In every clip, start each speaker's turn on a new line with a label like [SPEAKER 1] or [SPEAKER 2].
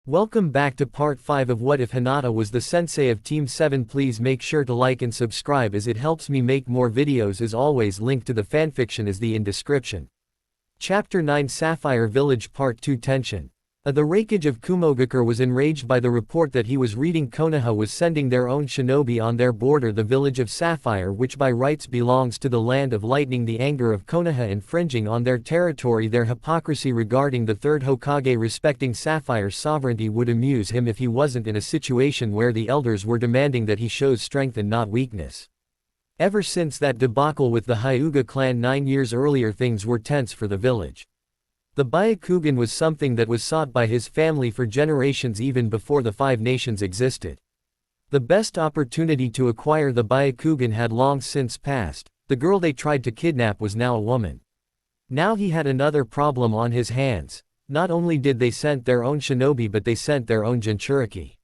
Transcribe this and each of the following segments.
[SPEAKER 1] Welcome back to part 5 of What If Hinata was the sensei of Team 7. Please make sure to like and subscribe as it helps me make more videos. As always, link to the fanfiction is in description. Chapter 9 Sapphire Village Part 2 Tension. The Raikage of Kumogakure was enraged by the report that he was reading Konoha was sending their own shinobi on their border, the village of Sapphire, which by rights belongs to the land of lightning. The anger of Konoha infringing on their territory, their hypocrisy regarding the third Hokage respecting Sapphire's sovereignty would amuse him if he wasn't in a situation where the elders were demanding that he shows strength and not weakness. Ever since that debacle with the Hyuga clan 9 years earlier, things were tense for the village. The Byakugan was something that was sought by his family for generations, even before the 5 nations existed. The best opportunity to acquire the Byakugan had long since passed. The girl they tried to kidnap was now a woman. Now he had another problem on his hands. Not only did they send their own shinobi, but they sent their own Jinchuriki.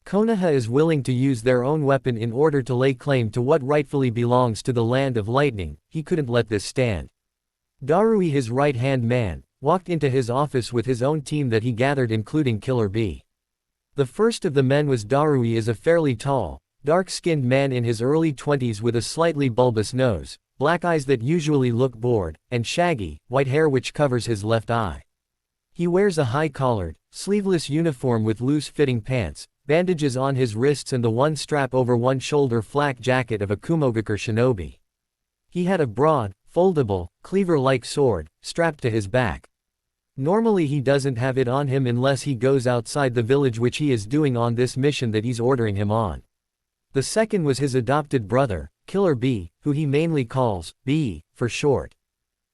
[SPEAKER 1] Konoha is willing to use their own weapon in order to lay claim to what rightfully belongs to the land of lightning. He couldn't let this stand. Darui, his right-hand man, walked into his office with his own team that he gathered, including Killer B. The first of the men was Darui, is a fairly tall, dark-skinned man in his early 20s with a slightly bulbous nose, black eyes that usually look bored, and shaggy, white hair which covers his left eye. He wears a high-collared, sleeveless uniform with loose-fitting pants, bandages on his wrists and the one strap over one shoulder flak jacket of a Kumogakure shinobi. He had a broad, foldable, cleaver-like sword, strapped to his back. Normally he doesn't have it on him unless he goes outside the village, which he is doing on this mission that he's ordering him on. The second was his adopted brother, Killer B, who he mainly calls B for short.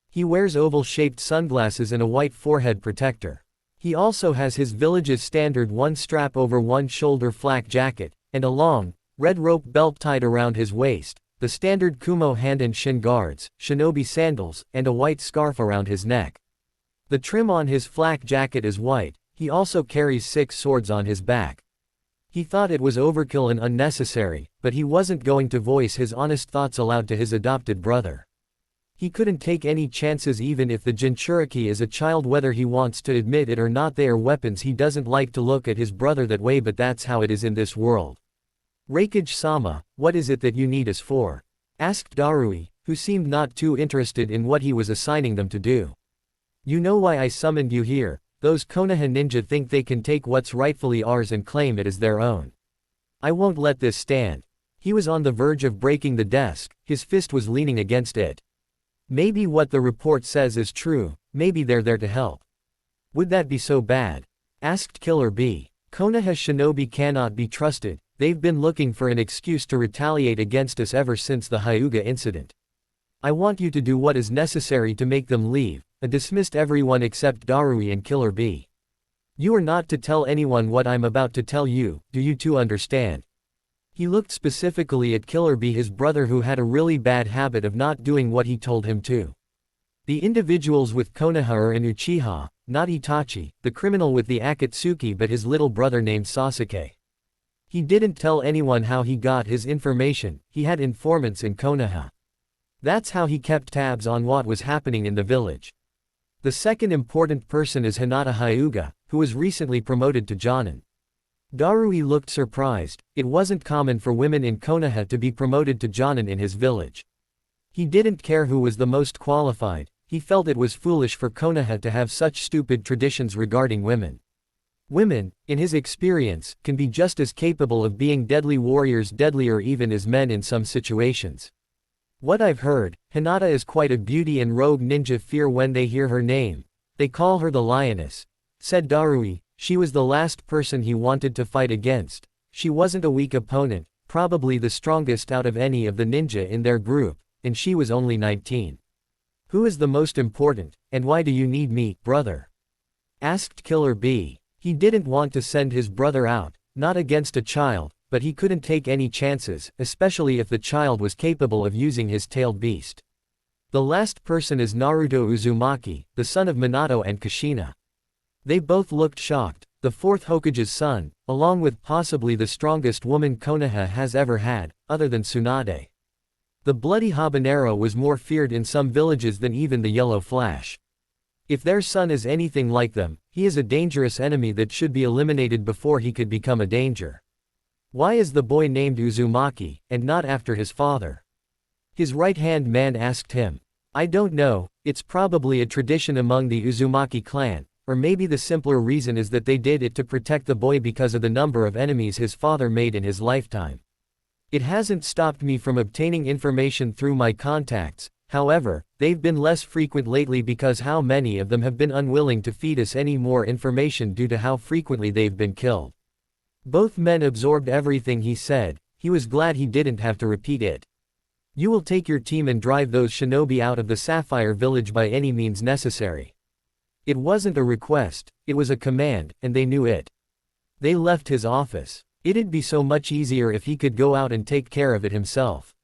[SPEAKER 1] He wears oval-shaped sunglasses and a white forehead protector. He also has his village's standard one strap over one shoulder flak jacket, and a long, red rope belt tied around his waist, the standard Kumo hand and shin guards, shinobi sandals, and a white scarf around his neck. The trim on his flak jacket is white. He also carries 6 swords on his back. He thought it was overkill and unnecessary, but he wasn't going to voice his honest thoughts aloud to his adopted brother. He couldn't take any chances even if the Jinchuriki is a child, whether he wants to admit it or not. They are weapons. He doesn't like to look at his brother that way, but that's how it is in this world. Raikage-sama, what is it that you need us for? Asked Darui, who seemed not too interested in what he was assigning them to do. You know why I summoned you here. Those Konoha ninja think they can take what's rightfully ours and claim it as their own. I won't let this stand. He was on the verge of breaking the desk, his fist was leaning against it. Maybe what the report says is true, maybe they're there to help. Would that be so bad? Asked Killer B. Konoha shinobi cannot be trusted. They've been looking for an excuse to retaliate against us ever since the Hyuga incident. I want you to do what is necessary to make them leave. Dismissed everyone except Darui and Killer B. You are not to tell anyone what I'm about to tell you, do you two understand? He looked specifically at Killer B, his brother, who had a really bad habit of not doing what he told him to. The individuals with Konoha are an Uchiha, not Itachi, the criminal with the Akatsuki, but his little brother named Sasuke. He didn't tell anyone how he got his information. He had informants in Konoha. That's how he kept tabs on what was happening in the village. The second important person is Hinata Hyuga, who was recently promoted to Jonin. Darui looked surprised. It wasn't common for women in Konoha to be promoted to Jonin in his village. He didn't care who was the most qualified. He felt it was foolish for Konoha to have such stupid traditions regarding women. Women, in his experience, can be just as capable of being deadly warriors, deadlier even as men in some situations. What I've heard, Hinata is quite a beauty and rogue ninja fear when they hear her name. They call her the Lioness, said Darui. She was the last person he wanted to fight against. She wasn't a weak opponent, probably the strongest out of any of the ninja in their group, and she was only 19. Who is the most important, and why do you need me, brother? Asked Killer B. He didn't want to send his brother out, not against a child, but he couldn't take any chances, especially if the child was capable of using his tailed beast. The last person is Naruto Uzumaki, the son of Minato and Kushina. They both looked shocked. The fourth Hokage's son, along with possibly the strongest woman Konoha has ever had, other than Tsunade. The bloody habanero was more feared in some villages than even the yellow flash. If their son is anything like them, he is a dangerous enemy that should be eliminated before he could become a danger. Why is the boy named Uzumaki, and not after his father? His right-hand man asked him. I don't know, it's probably a tradition among the Uzumaki clan, or maybe the simpler reason is that they did it to protect the boy because of the number of enemies his father made in his lifetime. It hasn't stopped me from obtaining information through my contacts, however, they've been less frequent lately because how many of them have been unwilling to feed us any more information due to how frequently they've been killed. Both men absorbed everything he said. He was glad he didn't have to repeat it. You will take your team and drive those shinobi out of the Sapphire Village by any means necessary. It wasn't a request, it was a command, and they knew it. They left his office. It'd be so much easier if he could go out and take care of it himself.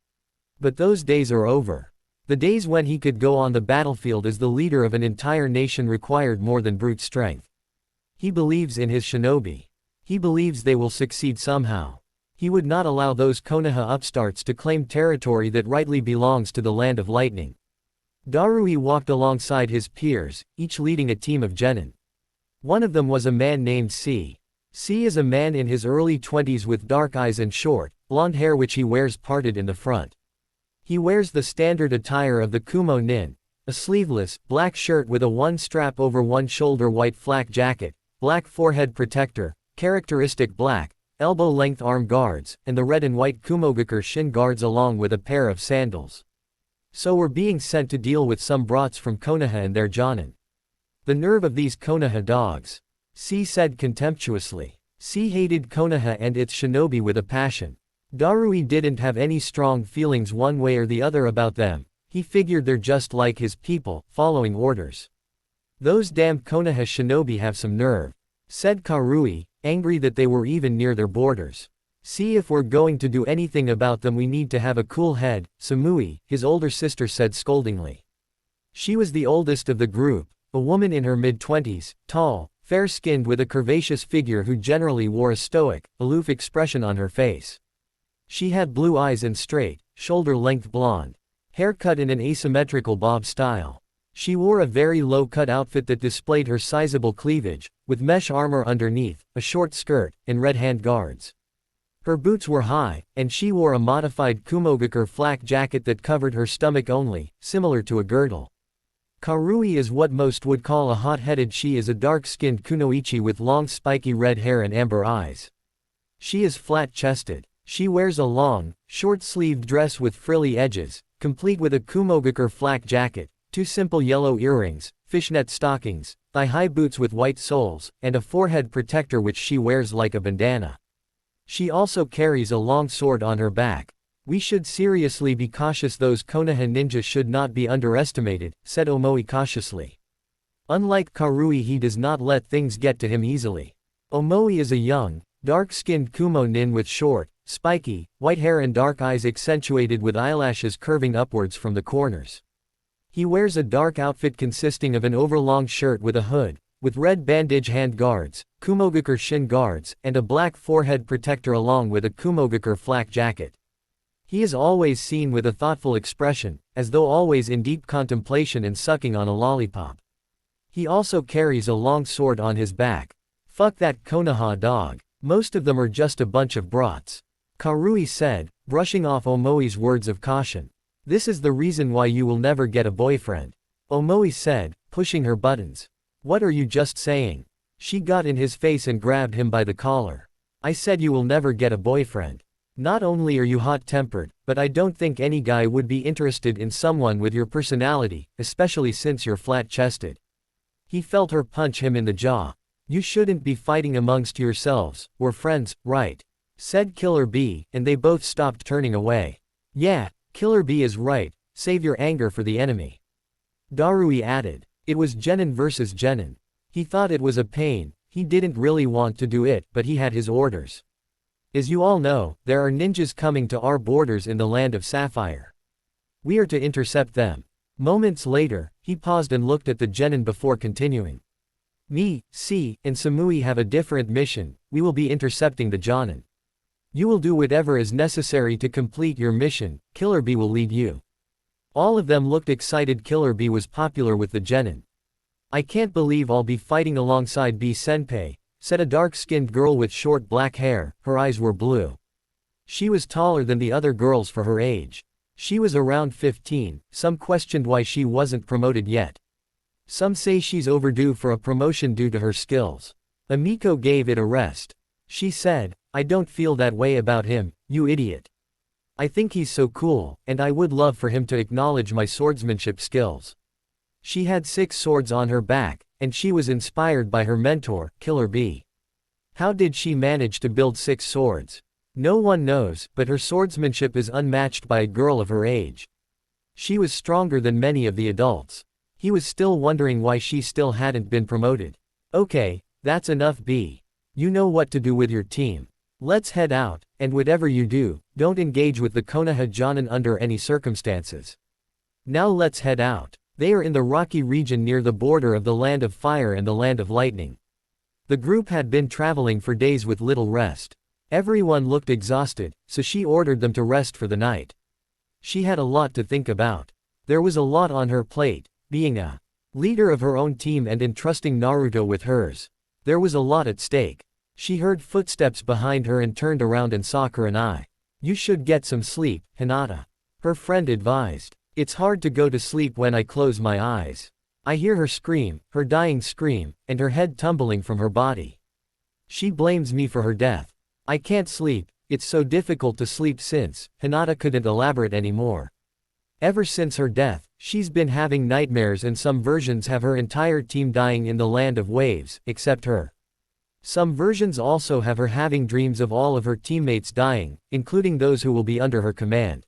[SPEAKER 1] But those days are over. The days when he could go on the battlefield as the leader of an entire nation required more than brute strength. He believes in his shinobi. He believes they will succeed somehow. He would not allow those Konoha upstarts to claim territory that rightly belongs to the Land of Lightning. Darui walked alongside his peers, each leading a team of genin. One of them was a man named C. C is a man in his early 20s with dark eyes and short, blonde hair which he wears parted in the front. He wears the standard attire of the Kumo Nin, a sleeveless, black shirt with a one strap over one shoulder white flak jacket, black forehead protector, characteristic black, elbow-length arm guards, and the red and white Kumogakure shin guards along with a pair of sandals. So we're being sent to deal with some brats from Konoha and their Jonin. The nerve of these Konoha dogs. C said contemptuously. C hated Konoha and its shinobi with a passion. Darui didn't have any strong feelings one way or the other about them. He figured they're just like his people, following orders. Those damn Konoha shinobi have some nerve, said Karui, angry that they were even near their borders. See, if we're going to do anything about them we need to have a cool head, Samui, his older sister said scoldingly. She was the oldest of the group, a woman in her mid-20s, tall, fair-skinned with a curvaceous figure who generally wore a stoic, aloof expression on her face. She had blue eyes and straight, shoulder-length blonde hair cut in an asymmetrical bob style. She wore a very low-cut outfit that displayed her sizable cleavage, with mesh armor underneath, a short skirt, and red hand guards. Her boots were high, and she wore a modified Kumogakure flak jacket that covered her stomach only, similar to a girdle. Karui is what most would call a hot-headed. She is a dark-skinned kunoichi with long spiky red hair and amber eyes. She is flat-chested. She wears a long, short-sleeved dress with frilly edges, complete with a Kumogakure flak jacket, two simple yellow earrings, fishnet stockings, thigh-high boots with white soles, and a forehead protector which she wears like a bandana. She also carries a long sword on her back. We should seriously be cautious. Those Konoha ninjas should not be underestimated, said Omoi cautiously. Unlike Karui, he does not let things get to him easily. Omoi is a young, dark-skinned Kumo nin with short, spiky, white hair and dark eyes accentuated with eyelashes curving upwards from the corners. He wears a dark outfit consisting of an overlong shirt with a hood, with red bandage hand guards, Kumogakure shin guards, and a black forehead protector along with a Kumogakure flak jacket. He is always seen with a thoughtful expression, as though always in deep contemplation and sucking on a lollipop. He also carries a long sword on his back. Fuck that Konoha dog. Most of them are just a bunch of brats. Karui said, brushing off Omoi's words of caution. This is the reason why you will never get a boyfriend. Omoi said, pushing her buttons. What are you just saying? She got in his face and grabbed him by the collar. I said you will never get a boyfriend. Not only are you hot-tempered, but I don't think any guy would be interested in someone with your personality, especially since you're flat-chested. He felt her punch him in the jaw. You shouldn't be fighting amongst yourselves, we're friends, right? Said Killer B, and they both stopped turning away. Yeah, Killer B is right, save your anger for the enemy. Darui added. It was genin versus genin. He thought it was a pain, he didn't really want to do it, but he had his orders. As you all know, there are ninjas coming to our borders in the land of Sapphire. We are to intercept them. Moments later, he paused and looked at the genin before continuing. Me, C, and Samui have a different mission. We will be intercepting the Jonin. You will do whatever is necessary to complete your mission. Killer B will lead you. All of them looked excited. Killer B was popular with the genin. I can't believe I'll be fighting alongside B-senpai, said a dark-skinned girl with short black hair. Her eyes were blue. She was taller than the other girls for her age. She was around 15, some questioned why she wasn't promoted yet. Some say she's overdue for a promotion due to her skills. Amiko gave it a rest. She said, I don't feel that way about him, you idiot. I think he's so cool, and I would love for him to acknowledge my swordsmanship skills. She had 6 swords on her back, and she was inspired by her mentor, Killer B. How did she manage to build 6 swords? No one knows, but her swordsmanship is unmatched by a girl of her age. She was stronger than many of the adults. He was still wondering why she still hadn't been promoted. Okay, that's enough B. You know what to do with your team. Let's head out, and whatever you do, don't engage with the Konoha Jonin under any circumstances. Now let's head out. They are in the rocky region near the border of the Land of Fire and the Land of Lightning. The group had been traveling for days with little rest. Everyone looked exhausted, so she ordered them to rest for the night. She had a lot to think about. There was a lot on her plate, being a leader of her own team and entrusting Naruto with hers. There was a lot at stake. She heard footsteps behind her and turned around and saw Kurenai. You should get some sleep, Hinata. Her friend advised. It's hard to go to sleep when I close my eyes. I hear her scream, her dying scream, and her head tumbling from her body. She blames me for her death. I can't sleep, it's so difficult to sleep since. Hinata couldn't elaborate anymore. Ever since her death, she's been having nightmares and some versions have her entire team dying in the Land of Waves, except her. Some versions also have her having dreams of all of her teammates dying, including those who will be under her command.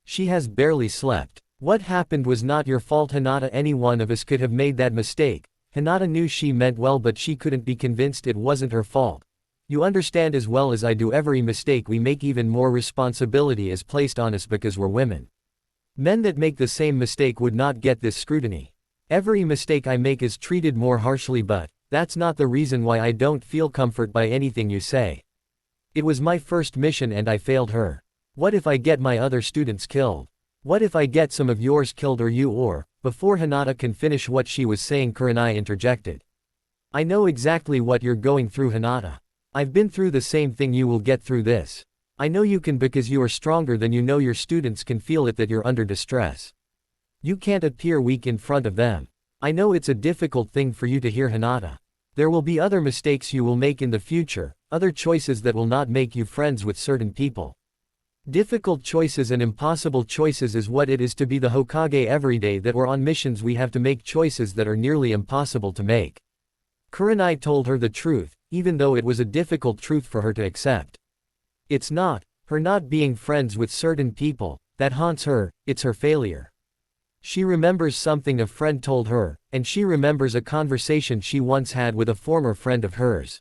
[SPEAKER 1] She has barely slept. What happened was not your fault, Hinata. Any one of us could have made that mistake. Hinata knew she meant well, but she couldn't be convinced it wasn't her fault. You understand as well as I do, every mistake we make, even more responsibility is placed on us because we're women. Men that make the same mistake would not get this scrutiny. Every mistake I make is treated more harshly, but that's not the reason why I don't feel comfort by anything you say. It was my first mission and I failed her. What if I get my other students killed? What if I get some of yours killed or you or, before Hinata can finish what she was saying, Kurenai interjected. I know exactly what you're going through, Hinata. I've been through the same thing. You will get through this. I know you can because you are stronger than you know. Your students can feel it that you're under distress. You can't appear weak in front of them. I know it's a difficult thing for you to hear, Hinata. There will be other mistakes you will make in the future, other choices that will not make you friends with certain people. Difficult choices and impossible choices is what it is to be the Hokage. Every day that we're on missions we have to make choices that are nearly impossible to make. Kurenai told her the truth, even though it was a difficult truth for her to accept. It's not her not being friends with certain people that haunts her, it's her failure. She remembers something a friend told her, and she remembers a conversation she once had with a former friend of hers.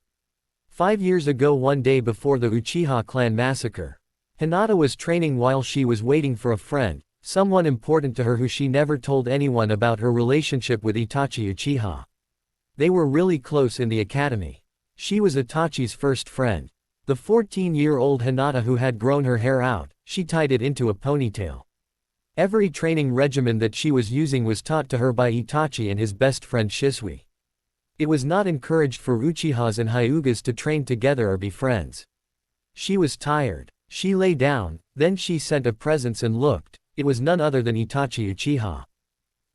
[SPEAKER 1] 5 years ago, one day before the Uchiha clan massacre, Hinata was training while she was waiting for a friend, someone important to her who she never told anyone about her relationship with Itachi Uchiha. They were really close in the academy. She was Itachi's first friend. The 14-year-old Hinata who had grown her hair out, she tied it into a ponytail. Every training regimen that she was using was taught to her by Itachi and his best friend Shisui. It was not encouraged for Uchihas and Hyugas to train together or be friends. She was tired. She lay down, then she sent a presence and looked. It was none other than Itachi Uchiha.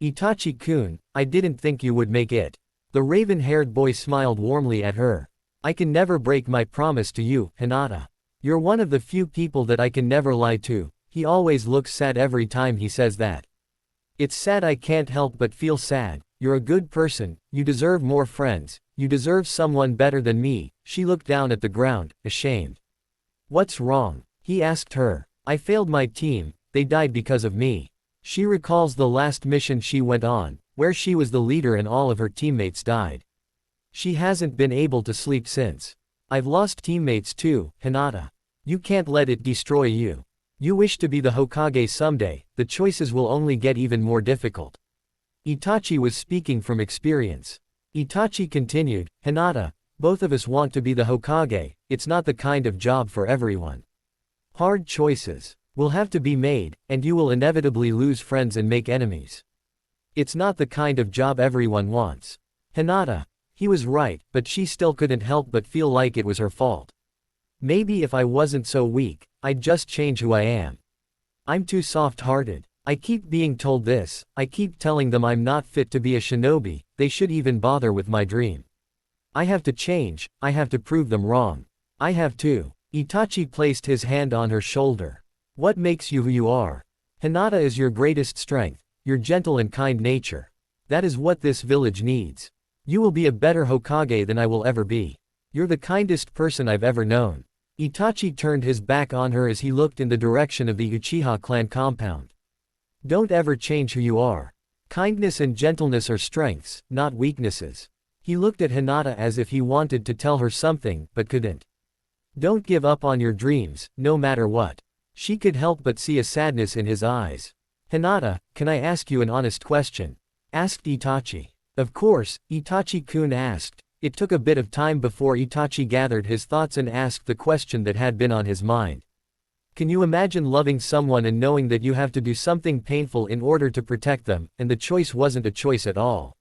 [SPEAKER 1] Itachi-kun, I didn't think you would make it. The raven-haired boy smiled warmly at her. I can never break my promise to you, Hinata. You're one of the few people that I can never lie to. He always looks sad every time he says that. It's sad. I can't help but feel sad. You're a good person, you deserve more friends, you deserve someone better than me. She looked down at the ground, ashamed. What's wrong? He asked her. I failed my team, they died because of me. She recalls the last mission she went on, where she was the leader and all of her teammates died. She hasn't been able to sleep since. I've lost teammates too, Hinata. You can't let it destroy you. You wish to be the Hokage someday, the choices will only get even more difficult. Itachi was speaking from experience. Itachi continued, Hinata, both of us want to be the Hokage, it's not the kind of job for everyone. Hard choices will have to be made, and you will inevitably lose friends and make enemies. It's not the kind of job everyone wants. Hinata. He was right, but she still couldn't help but feel like it was her fault. Maybe if I wasn't so weak, I'd just change who I am. I'm too soft-hearted. I keep being told this, I keep telling them I'm not fit to be a shinobi, they should even bother with my dream. I have to change, I have to prove them wrong. I have to. Itachi placed his hand on her shoulder. What makes you who you are? Hinata is your greatest strength, your gentle and kind nature. That is what this village needs. You will be a better Hokage than I will ever be. You're the kindest person I've ever known. Itachi turned his back on her as he looked in the direction of the Uchiha clan compound. Don't ever change who you are. Kindness and gentleness are strengths, not weaknesses. He looked at Hinata as if he wanted to tell her something, but couldn't. Don't give up on your dreams, no matter what. She could help but see a sadness in his eyes. Hinata, can I ask you an honest question? Asked Itachi. Of course, Itachi-kun asked. It took a bit of time before Itachi gathered his thoughts and asked the question that had been on his mind. Can you imagine loving someone and knowing that you have to do something painful in order to protect them, and the choice wasn't a choice at all?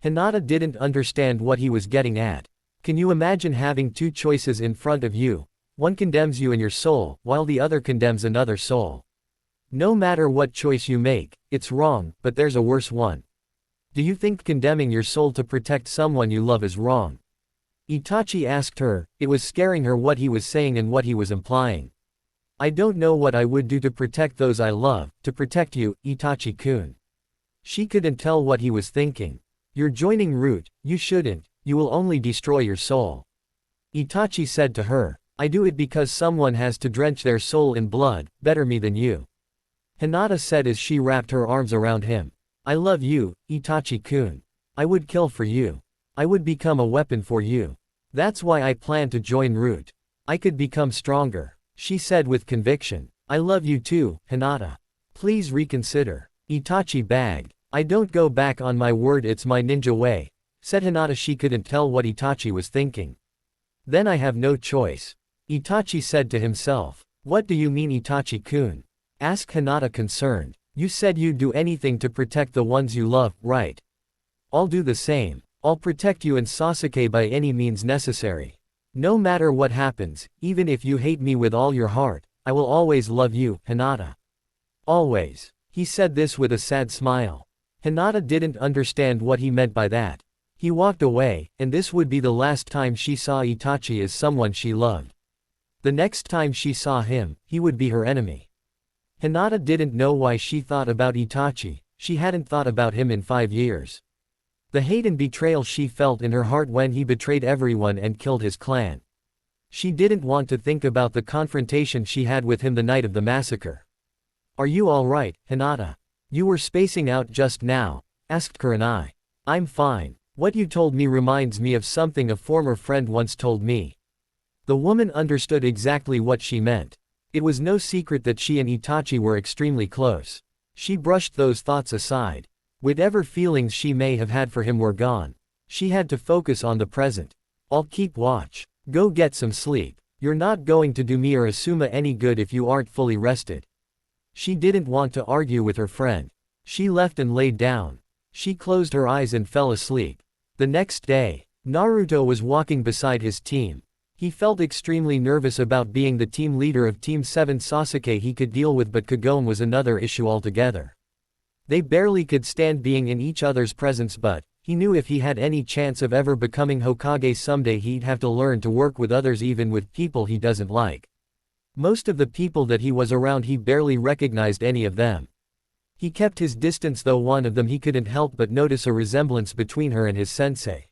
[SPEAKER 1] Hinata didn't understand what he was getting at. Can you imagine having two choices in front of you? One condemns you and your soul, while the other condemns another soul. No matter what choice you make, it's wrong, but there's a worse one. Do you think condemning your soul to protect someone you love is wrong? Itachi asked her. It was scaring her what he was saying and what he was implying. I don't know what I would do to protect those I love, to protect you, Itachi-kun. She couldn't tell what he was thinking. You're joining Root, you shouldn't, you will only destroy your soul. Itachi said to her, I do it because someone has to drench their soul in blood, better me than you. Hinata said as she wrapped her arms around him. I love you, Itachi-kun. I would kill for you. I would become a weapon for you. That's why I plan to join Root. I could become stronger, she said with conviction. I love you too, Hinata. Please reconsider. Itachi begged. I don't go back on my word, it's my ninja way, said Hinata. She couldn't tell what Itachi was thinking. Then I have no choice, Itachi said to himself. What do you mean, Itachi-kun? Asked Hinata concerned. You said you'd do anything to protect the ones you love, right? I'll do the same. I'll protect you and Sasuke by any means necessary. No matter what happens, even if you hate me with all your heart, I will always love you, Hinata. Always. He said this with a sad smile. Hinata didn't understand what he meant by that. He walked away, and this would be the last time she saw Itachi as someone she loved. The next time she saw him, he would be her enemy. Hinata didn't know why she thought about Itachi. She hadn't thought about him in 5 years. The hate and betrayal she felt in her heart when he betrayed everyone and killed his clan. She didn't want to think about the confrontation she had with him the night of the massacre. Are you alright, Hinata? You were spacing out just now, asked Kurenai. I'm fine. What you told me reminds me of something a former friend once told me. The woman understood exactly what she meant. It was no secret that she and Itachi were extremely close. She brushed those thoughts aside. Whatever feelings she may have had for him were gone. She had to focus on the present. I'll keep watch. Go get some sleep. You're not going to do me or Asuma any good if you aren't fully rested. She didn't want to argue with her friend. She left and laid down. She closed her eyes and fell asleep. The next day, Naruto was walking beside his team. He felt extremely nervous about being the team leader of Team 7. Sasuke he could deal with, but Kagome was another issue altogether. They barely could stand being in each other's presence, but he knew if he had any chance of ever becoming Hokage someday he'd have to learn to work with others, even with people he doesn't like. Most of the people that he was around he barely recognized any of them. He kept his distance, though one of them he couldn't help but notice a resemblance between her and his sensei.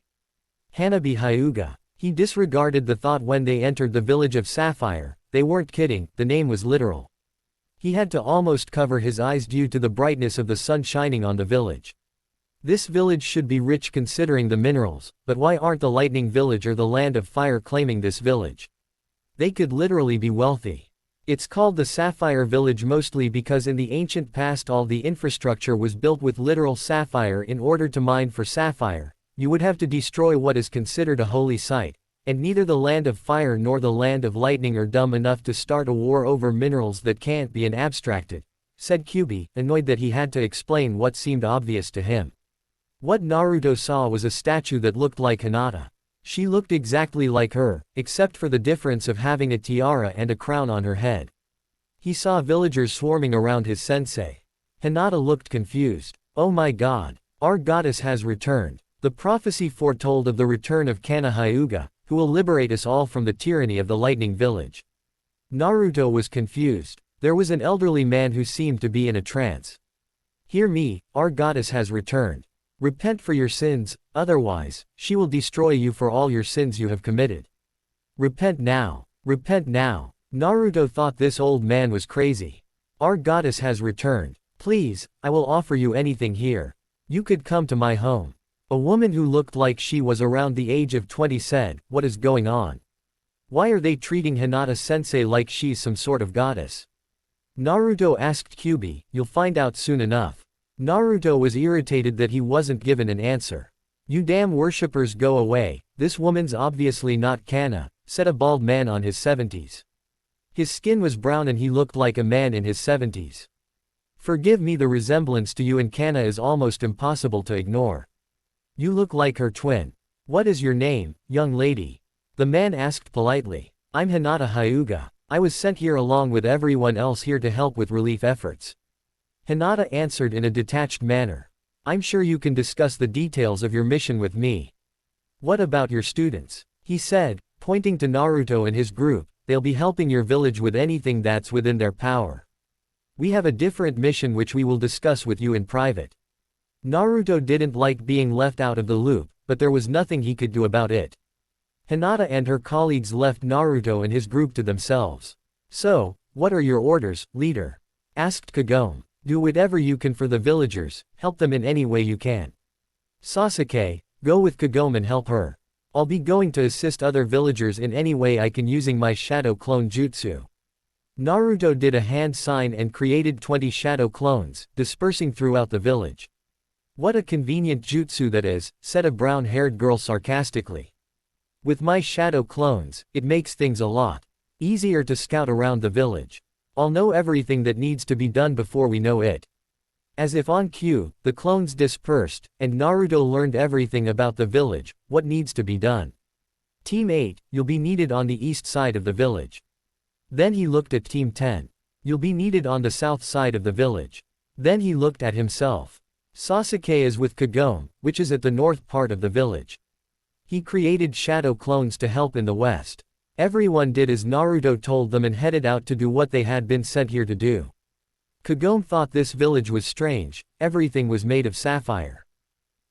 [SPEAKER 1] Hanabi Hyuga. He disregarded the thought when they entered the village of Sapphire. They weren't kidding, the name was literal. He had to almost cover his eyes due to the brightness of the sun shining on the village. This village should be rich considering the minerals, but why aren't the Lightning Village or the Land of Fire claiming this village? They could literally be wealthy. It's called the Sapphire Village mostly because in the ancient past all the infrastructure was built with literal sapphire. In order to mine for sapphire, you would have to destroy what is considered a holy site, and neither the Land of Fire nor the Land of Lightning are dumb enough to start a war over minerals that can't be abstracted. said Kyubi, annoyed that he had to explain what seemed obvious to him. What Naruto saw was a statue that looked like Hinata. She looked exactly like her, except for the difference of having a tiara and a crown on her head. He saw villagers swarming around his sensei. Hinata looked confused. Oh my god. Our goddess has returned. The prophecy foretold of the return of Kana Hyuga, who will liberate us all from the tyranny of the Lightning Village. Naruto was confused. There was an elderly man who seemed to be in a trance. Hear me, our goddess has returned. Repent for your sins, otherwise, she will destroy you for all your sins you have committed. Repent now. Repent now. Naruto thought this old man was crazy. Our goddess has returned. Please, I will offer you anything here. You could come to my home. A woman who looked like she was around the age of 20 said, what is going on? Why are they treating Hinata-sensei like she's some sort of goddess? Naruto asked Kyubi, you'll find out soon enough. Naruto was irritated that he wasn't given an answer. You damn worshippers go away, this woman's obviously not Kana, said a bald man on his 70s. His skin was brown and he looked like a man in his 70s. Forgive me, the resemblance to you and Kana is almost impossible to ignore. You look like her twin. What is your name, young lady? The man asked politely. I'm Hinata Hyuga. I was sent here along with everyone else here to help with relief efforts. Hinata answered in a detached manner. I'm sure you can discuss the details of your mission with me. What about your students? He said, pointing to Naruto and his group, they'll be helping your village with anything that's within their power. We have a different mission which we will discuss with you in private. Naruto didn't like being left out of the loop, but there was nothing he could do about it. Hinata and her colleagues left Naruto and his group to themselves. So, what are your orders, leader? Asked Kagome. Do whatever you can for the villagers, help them in any way you can. Sasuke, go with Kagome and help her. I'll be going to assist other villagers in any way I can using my shadow clone jutsu. Naruto did a hand sign and created 20 shadow clones, dispersing throughout the village. What a convenient jutsu that is, said a brown-haired girl sarcastically. With my shadow clones, it makes things a lot easier to scout around the village. I'll know everything that needs to be done before we know it. As if on cue, the clones dispersed, and Naruto learned everything about the village, what needs to be done. Team 8, you'll be needed on the east side of the village. Then he looked at Team 10. You'll be needed on the south side of the village. Then he looked at himself. Sasuke is with Kagome, which is at the north part of the village. He created shadow clones to help in the west. Everyone did as Naruto told them and headed out to do what they had been sent here to do. Kagome thought this village was strange, everything was made of sapphire.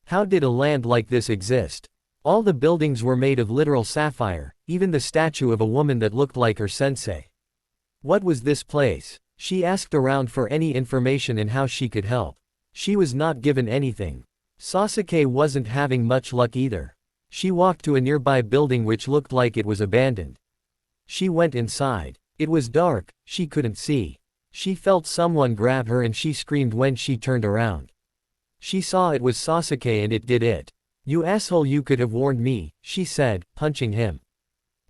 [SPEAKER 1] How did a land like this exist? All the buildings were made of literal sapphire, even the statue of a woman that looked like her sensei. What was this place? She asked around for any information and how she could help. She was not given anything. Sasuke wasn't having much luck either. She walked to a nearby building which looked like it was abandoned. She went inside. It was dark, she couldn't see. She felt someone grab her and she screamed when she turned around. She saw it was Sasuke and it did it. You asshole, you could have warned me, she said, punching him.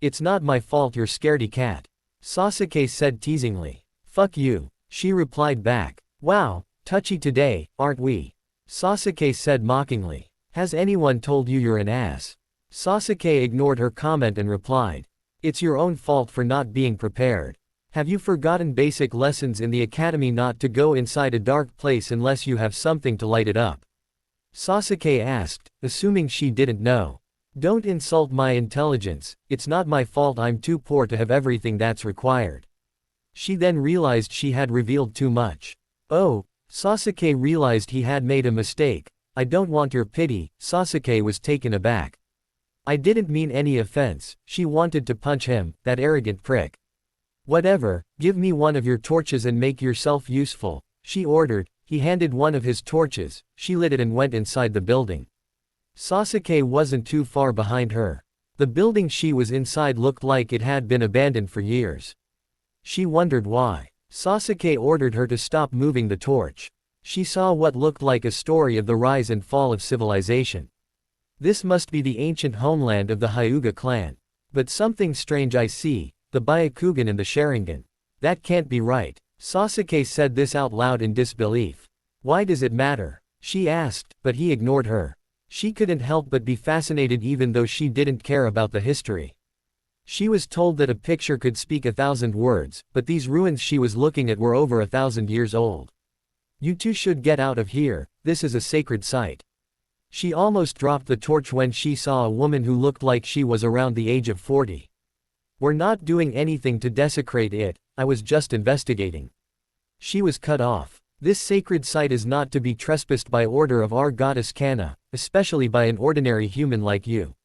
[SPEAKER 1] It's not my fault you're scaredy cat. Sasuke said teasingly. Fuck you, she replied back. Wow, touchy today, aren't we? Sasuke said mockingly. Has anyone told you you're an ass? Sasuke ignored her comment and replied. It's your own fault for not being prepared. Have you forgotten basic lessons in the academy not to go inside a dark place unless you have something to light it up? Sasuke asked, assuming she didn't know. Don't insult my intelligence, it's not my fault I'm too poor to have everything that's required. She then realized she had revealed too much. Oh, Sasuke realized he had made a mistake. I don't want your pity, Sasuke was taken aback. I didn't mean any offense, she wanted to punch him, that arrogant prick. Whatever, give me one of your torches and make yourself useful, she ordered. He handed one of his torches, she lit it and went inside the building. Sasuke wasn't too far behind her. The building she was inside looked like it had been abandoned for years. She wondered why. Sasuke ordered her to stop moving the torch. She saw what looked like a story of the rise and fall of civilization. This must be the ancient homeland of the Hyuga clan. But something strange I see, the Byakugan and the Sharingan. That can't be right. Sasuke said this out loud in disbelief. Why does it matter? She asked, but he ignored her. She couldn't help but be fascinated even though she didn't care about the history. She was told that a picture could speak 1,000 words, but these ruins she was looking at were over 1,000 years old. You two should get out of here, this is a sacred site. She almost dropped the torch when she saw a woman who looked like she was around the age of 40. We're not doing anything to desecrate it, I was just investigating. She was cut off. This sacred site is not to be trespassed by order of our goddess Kana, especially by an ordinary human like you.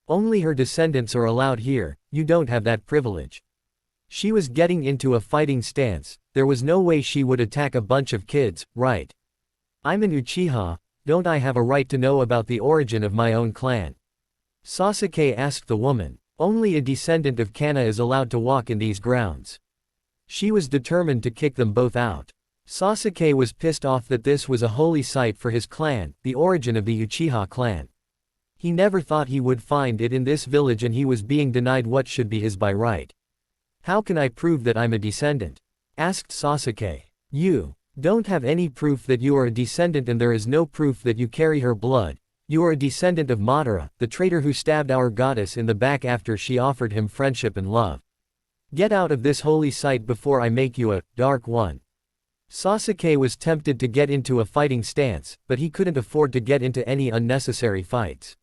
[SPEAKER 1] Only her descendants are allowed here, you don't have that privilege. She was getting into a fighting stance, there was no way she would attack a bunch of kids, right? I'm an Uchiha, don't I have a right to know about the origin of my own clan? Sasuke asked the woman. Only a descendant of Kana is allowed to walk in these grounds. She was determined to kick them both out. Sasuke was pissed off that this was a holy site for his clan, the origin of the Uchiha clan. He never thought he would find it in this village and he was being denied what should be his by right. How can I prove that I'm a descendant? Asked Sasuke. You don't have any proof that you are a descendant and there is no proof that you carry her blood. You are a descendant of Madara, the traitor who stabbed our goddess in the back after she offered him friendship and love. Get out of this holy site before I make you a Dark One. Sasuke was tempted to get into a fighting stance, but he couldn't afford to get into any unnecessary fights.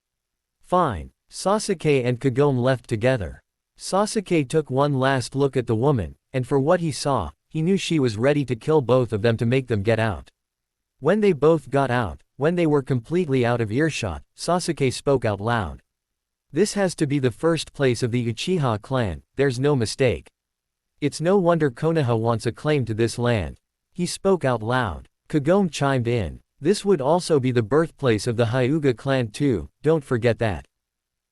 [SPEAKER 1] Fine. Sasuke and Kagome left together. Sasuke took one last look at the woman, and for what he saw, he knew she was ready to kill both of them to make them get out. When they both got out, when they were completely out of earshot, Sasuke spoke out loud. This has to be the first place of the Uchiha clan, there's no mistake. It's no wonder Konoha wants a claim to this land. He spoke out loud. Kagome chimed in. This would also be the birthplace of the Hyuga clan too, don't forget that.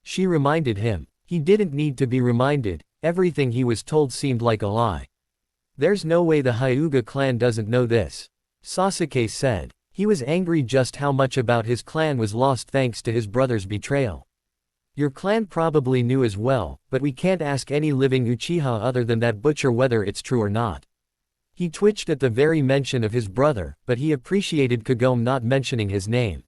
[SPEAKER 1] She reminded him. He didn't need to be reminded, everything he was told seemed like a lie. There's no way the Hyuga clan doesn't know this. Sasuke said. He was angry just how much about his clan was lost thanks to his brother's betrayal. Your clan probably knew as well, but we can't ask any living Uchiha other than that butcher whether it's true or not. He twitched at the very mention of his brother, but he appreciated Kagome not mentioning his name.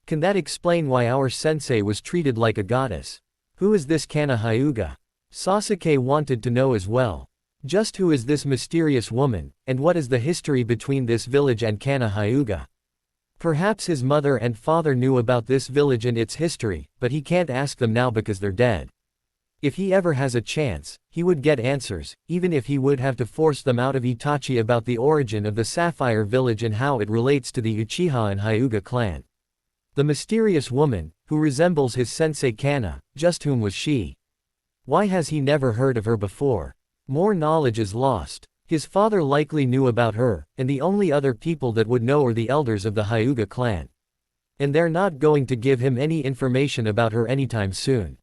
[SPEAKER 1] Can that explain why our sensei was treated like a goddess? Who is this Kana Hyuga? Sasuke wanted to know as well. Just who is this mysterious woman, and what is the history between this village and Kana Hyuga? Perhaps his mother and father knew about this village and its history, but he can't ask them now because they're dead. If he ever has a chance, he would get answers, even if he would have to force them out of Itachi about the origin of the Sapphire Village and how it relates to the Uchiha and Hyuga clan. The mysterious woman, who resembles his sensei Kana, just whom was she? Why has he never heard of her before? More knowledge is lost. His father likely knew about her, and the only other people that would know are the elders of the Hyuga clan. And they're not going to give him any information about her anytime soon.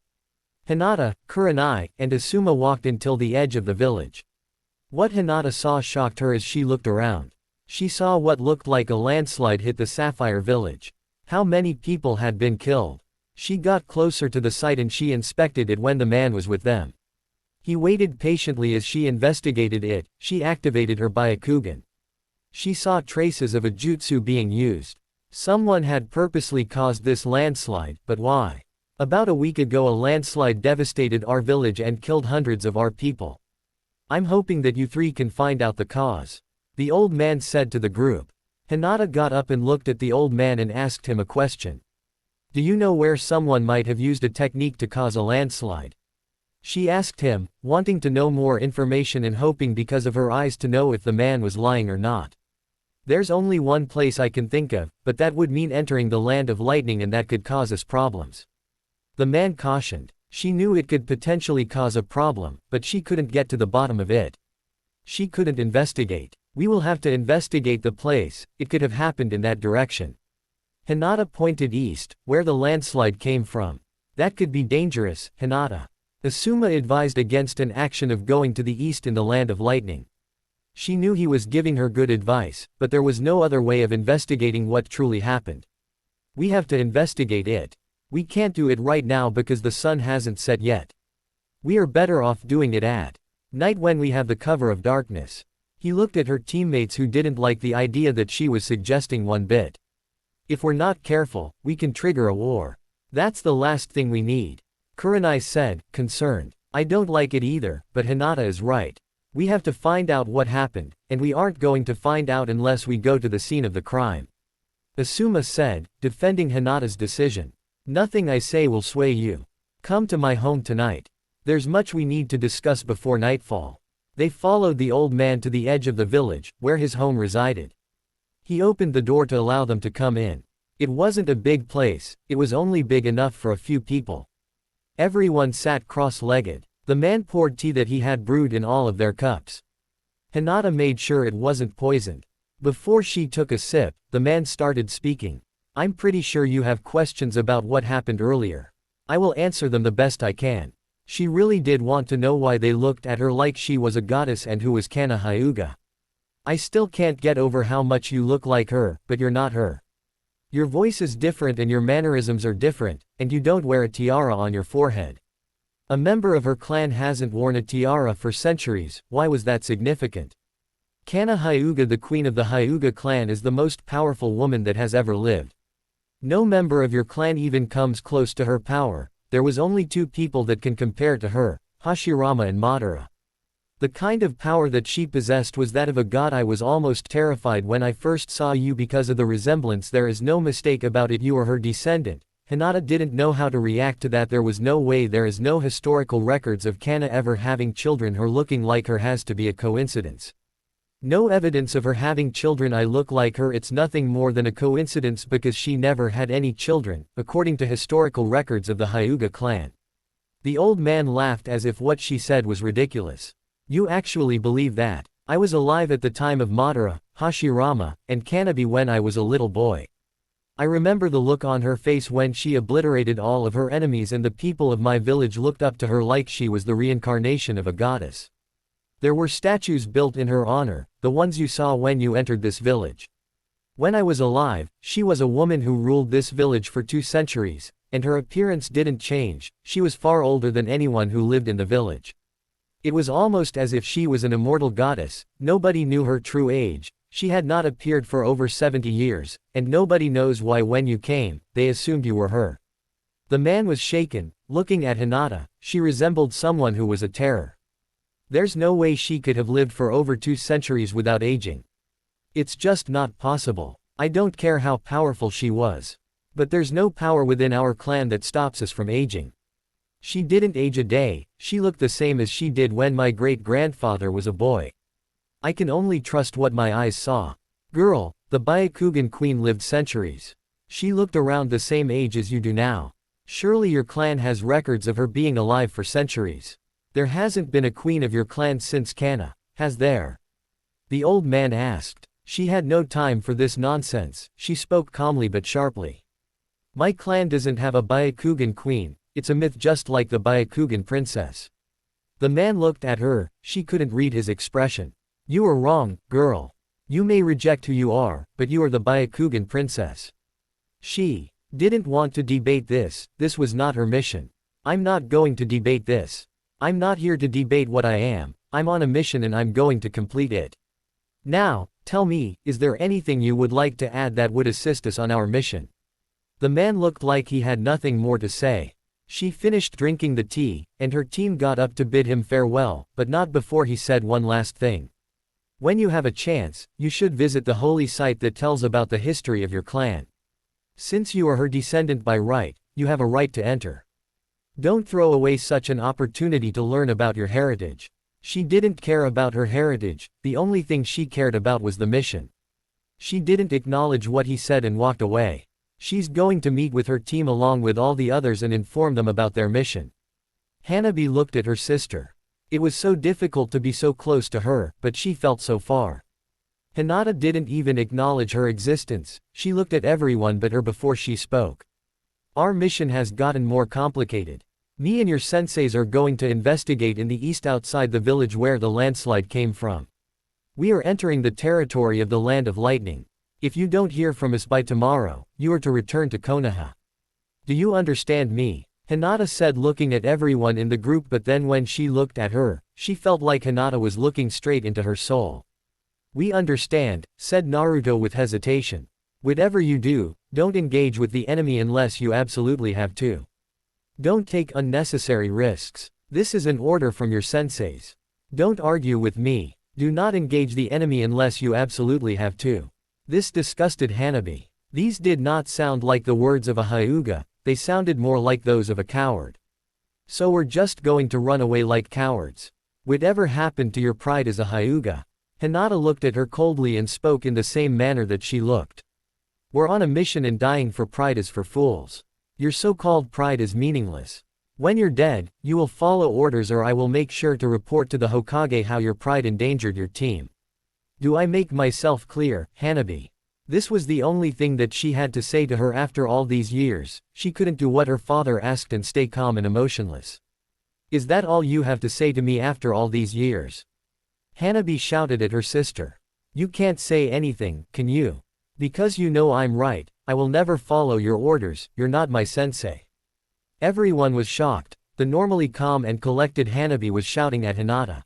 [SPEAKER 1] Hinata, Kurenai, and Asuma walked until the edge of the village. What Hinata saw shocked her as she looked around. She saw what looked like a landslide hit the Sapphire Village. How many people had been killed? She got closer to the site and she inspected it when the man was with them. He waited patiently as she investigated it. She activated her Byakugan. She saw traces of a jutsu being used. Someone had purposely caused this landslide, but why? About a week ago a landslide devastated our village and killed hundreds of our people. I'm hoping that you three can find out the cause. The old man said to the group. Hinata got up and looked at the old man and asked him a question. Do you know where someone might have used a technique to cause a landslide? She asked him, wanting to know more information and hoping because of her eyes to know if the man was lying or not. There's only one place I can think of, but that would mean entering the land of lightning and that could cause us problems. The man cautioned. She knew it could potentially cause a problem, but she couldn't get to the bottom of it. She couldn't investigate. We will have to investigate the place, it could have happened in that direction. Hinata pointed east, where the landslide came from. That could be dangerous, Hinata. Asuma advised against an action of going to the east in the land of lightning. She knew he was giving her good advice, but there was no other way of investigating what truly happened. We have to investigate it. We can't do it right now because the sun hasn't set yet. We are better off doing it at night when we have the cover of darkness. He looked at her teammates who didn't like the idea that she was suggesting one bit. If we're not careful, we can trigger a war. That's the last thing we need. Kurenai said, concerned. I don't like it either, but Hinata is right. We have to find out what happened, and we aren't going to find out unless we go to the scene of the crime. Asuma said, defending Hinata's decision. Nothing I say will sway you. Come to my home tonight. There's much we need to discuss before nightfall. They followed the old man to the edge of the village, where his home resided. He opened the door to allow them to come in. It wasn't a big place, it was only big enough for a few people. Everyone sat cross-legged. The man poured tea that he had brewed in all of their cups. Hinata made sure it wasn't poisoned. Before she took a sip, the man started speaking. I'm pretty sure you have questions about what happened earlier. I will answer them the best I can. She really did want to know why they looked at her like she was a goddess and who was Kana Hyuga. I still can't get over how much you look like her, but you're not her. Your voice is different and your mannerisms are different, and you don't wear a tiara on your forehead. A member of her clan hasn't worn a tiara for centuries. Why was that significant? Kana Hyuga, the queen of the Hyuga clan, is the most powerful woman that has ever lived. No member of your clan even comes close to her power. There was only two people that can compare to her, Hashirama and Madara. The kind of power that she possessed was that of a god. I was almost terrified when I first saw you because of the resemblance. There is no mistake about it, you are her descendant. Hinata didn't know how to react to that. There was no way. There is no historical records of Kana ever having children. Her looking like her has to be a coincidence. No evidence of her having children. I look like her. It's nothing more than a coincidence because she never had any children, according to historical records of the Hyuga clan. The old man laughed as if what she said was ridiculous. You actually believe that? I was alive at the time of Madara, Hashirama, and Kanabi when I was a little boy. I remember the look on her face when she obliterated all of her enemies, and the people of my village looked up to her like she was the reincarnation of a goddess. There were statues built in her honor, the ones you saw when you entered this village. When I was alive, she was a woman who ruled this village for 2 centuries, and her appearance didn't change. She was far older than anyone who lived in the village. It was almost as if she was an immortal goddess. Nobody knew her true age. She had not appeared for over 70 years, and nobody knows why. When you came, they assumed you were her. The man was shaken, looking at Hinata. She resembled someone who was a terror. There's no way she could have lived for over 2 centuries without aging. It's just not possible. I don't care how powerful she was. But there's no power within our clan that stops us from aging. She didn't age a day. She looked the same as she did when my great-grandfather was a boy. I can only trust what my eyes saw. Girl, the Byakugan queen lived centuries. She looked around the same age as you do now. Surely your clan has records of her being alive for centuries. There hasn't been a queen of your clan since Kana, has there? The old man asked. She had no time for this nonsense. She spoke calmly but sharply. My clan doesn't have a Byakugan queen. It's a myth, just like the Byakugan princess. The man looked at her. She couldn't read his expression. You are wrong, girl. You may reject who you are, but you are the Byakugan princess. She didn't want to debate this. This was not her mission. I'm not going to debate this. I'm not here to debate what I am. I'm on a mission and I'm going to complete it. Now, tell me, is there anything you would like to add that would assist us on our mission? The man looked like he had nothing more to say. She finished drinking the tea, and her team got up to bid him farewell, but not before he said one last thing. When you have a chance, you should visit the holy site that tells about the history of your clan. Since you are her descendant by right, you have a right to enter. Don't throw away such an opportunity to learn about your heritage. She didn't care about her heritage. The only thing she cared about was the mission. She didn't acknowledge what he said and walked away. She's going to meet with her team along with all the others and inform them about their mission. Hanabi looked at her sister. It was so difficult to be so close to her, but she felt so far. Hinata didn't even acknowledge her existence. She looked at everyone but her before she spoke. Our mission has gotten more complicated. Me and your senseis are going to investigate in the east outside the village where the landslide came from. We are entering the territory of the Land of Lightning. If you don't hear from us by tomorrow, you are to return to Konoha. Do you understand me? Hinata said, looking at everyone in the group, but then when she looked at her, she felt like Hinata was looking straight into her soul. We understand, said Naruto with hesitation. Whatever you do, don't engage with the enemy unless you absolutely have to. Don't take unnecessary risks. This is an order from your senseis. Don't argue with me. Do not engage the enemy unless you absolutely have to. This disgusted Hanabi. These did not sound like the words of a Hyuga, they sounded more like those of a coward. So we're just going to run away like cowards. Whatever happened to your pride as a Hyuga? Hinata looked at her coldly and spoke in the same manner that she looked. We're on a mission and dying for pride is for fools. Your so-called pride is meaningless. When you're dead, you will follow orders or I will make sure to report to the Hokage how your pride endangered your team. Do I make myself clear, Hanabi? This was the only thing that she had to say to her after all these years. She couldn't do what her father asked and stay calm and emotionless. Is that all you have to say to me after all these years? Hanabi shouted at her sister. You can't say anything, can you? Because you know I'm right, I will never follow your orders, you're not my sensei. Everyone was shocked. The normally calm and collected Hanabi was shouting at Hinata.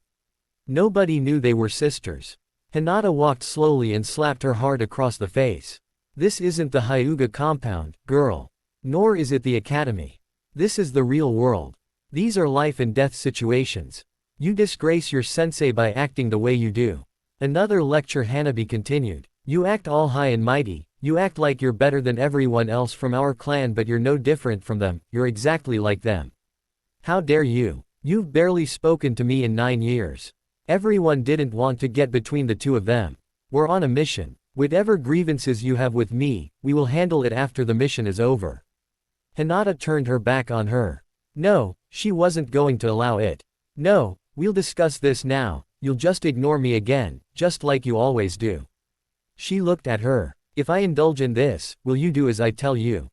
[SPEAKER 1] Nobody knew they were sisters. Hinata walked slowly and slapped her hard across the face. This isn't the Hyuga compound, girl. Nor is it the academy. This is the real world. These are life and death situations. You disgrace your sensei by acting the way you do. Another lecture Hanabi continued. You act all high and mighty, you act like you're better than everyone else from our clan but you're no different from them, you're exactly like them. How dare you? You've barely spoken to me in 9 years. Everyone didn't want to get between the two of them. We're on a mission. Whatever grievances you have with me, we will handle it after the mission is over. Hinata turned her back on her. No, she wasn't going to allow it. No, we'll discuss this now, you'll just ignore me again, just like you always do. She looked at her. If I indulge in this, will you do as I tell you?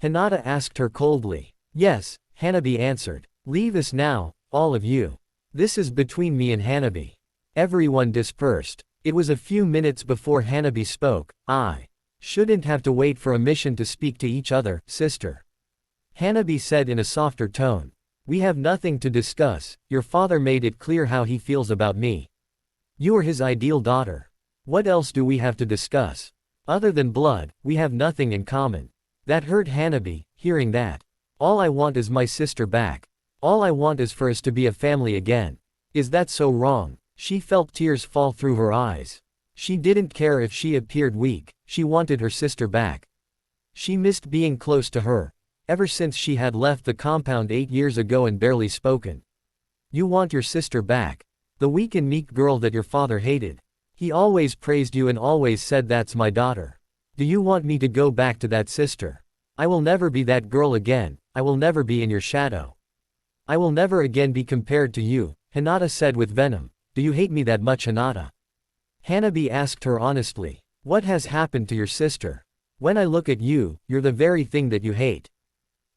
[SPEAKER 1] Hinata asked her coldly. Yes, Hanabi answered. Leave us now, all of you. This is between me and Hanabi. Everyone dispersed. It was a few minutes before Hanabi spoke. I shouldn't have to wait for a mission to speak to each other, sister. Hanabi said in a softer tone. We have nothing to discuss, your father made it clear how he feels about me. You are his ideal daughter. What else do we have to discuss? Other than blood, we have nothing in common. That hurt Hanabi, hearing that. All I want is my sister back. All I want is for us to be a family again. Is that so wrong? She felt tears fall through her eyes. She didn't care if she appeared weak, she wanted her sister back. She missed being close to her. Ever since she had left the compound 8 years ago and barely spoken. You want your sister back. The weak and meek girl that your father hated. He always praised you and always said that's my daughter. Do you want me to go back to that sister? I will never be that girl again, I will never be in your shadow. I will never again be compared to you, Hinata said with venom. Do you hate me that much, Hinata? Hanabi asked her honestly. What has happened to your sister? When I look at you, you're the very thing that you hate.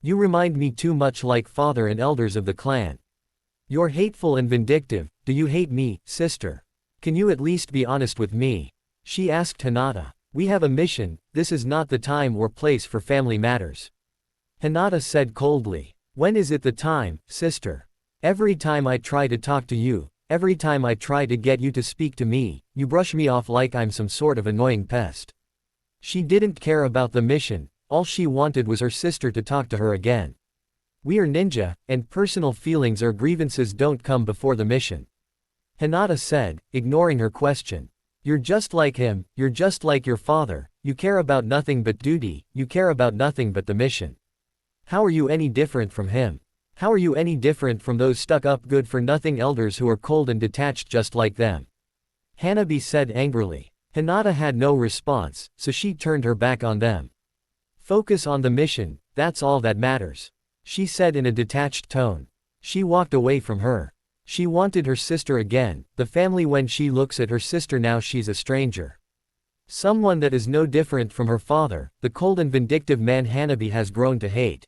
[SPEAKER 1] You remind me too much like father and elders of the clan. You're hateful and vindictive. Do you hate me, sister? Can you at least be honest with me? She asked Hinata. We have a mission, this is not the time or place for family matters. Hinata said coldly. When is it the time, sister? Every time I try to talk to you, every time I try to get you to speak to me, you brush me off like I'm some sort of annoying pest. She didn't care about the mission, all she wanted was her sister to talk to her again. We are ninja, and personal feelings or grievances don't come before the mission. Hinata said, ignoring her question. You're just like him, you're just like your father, you care about nothing but duty, you care about nothing but the mission. How are you any different from him? How are you any different from those stuck-up good-for-nothing elders who are cold and detached just like them? Hanabi said angrily. Hinata had no response, so she turned her back on them. Focus on the mission, that's all that matters. She said in a detached tone. She walked away from her. She wanted her sister again, the family. When she looks at her sister now she's a stranger. Someone that is no different from her father, the cold and vindictive man Hanabi has grown to hate.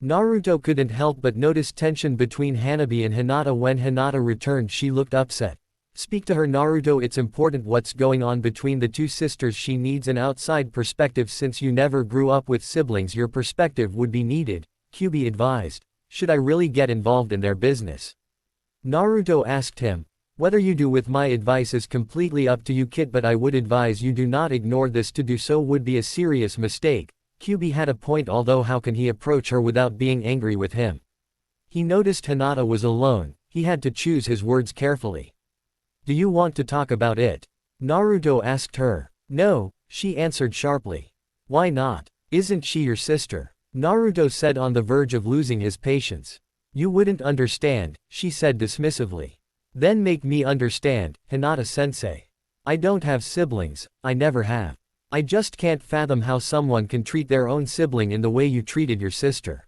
[SPEAKER 1] Naruto couldn't help but notice tension between Hanabi and Hinata. When Hinata returned she looked upset. Speak to her, Naruto, it's important what's going on between the two sisters. She needs an outside perspective since you never grew up with siblings. Your perspective would be needed, Kyuubi advised. Should I really get involved in their business? Naruto asked him. Whether you do with my advice is completely up to you kid, but I would advise you do not ignore this. To do so would be a serious mistake. QB had a point, although how can he approach her without being angry with him? He noticed Hinata was alone, he had to choose his words carefully. Do you want to talk about it? Naruto asked her. No, she answered sharply. Why not? Isn't she your sister? Naruto said, on the verge of losing his patience. You wouldn't understand, she said dismissively. Then make me understand, Hinata-sensei. I don't have siblings, I never have. I just can't fathom how someone can treat their own sibling in the way you treated your sister.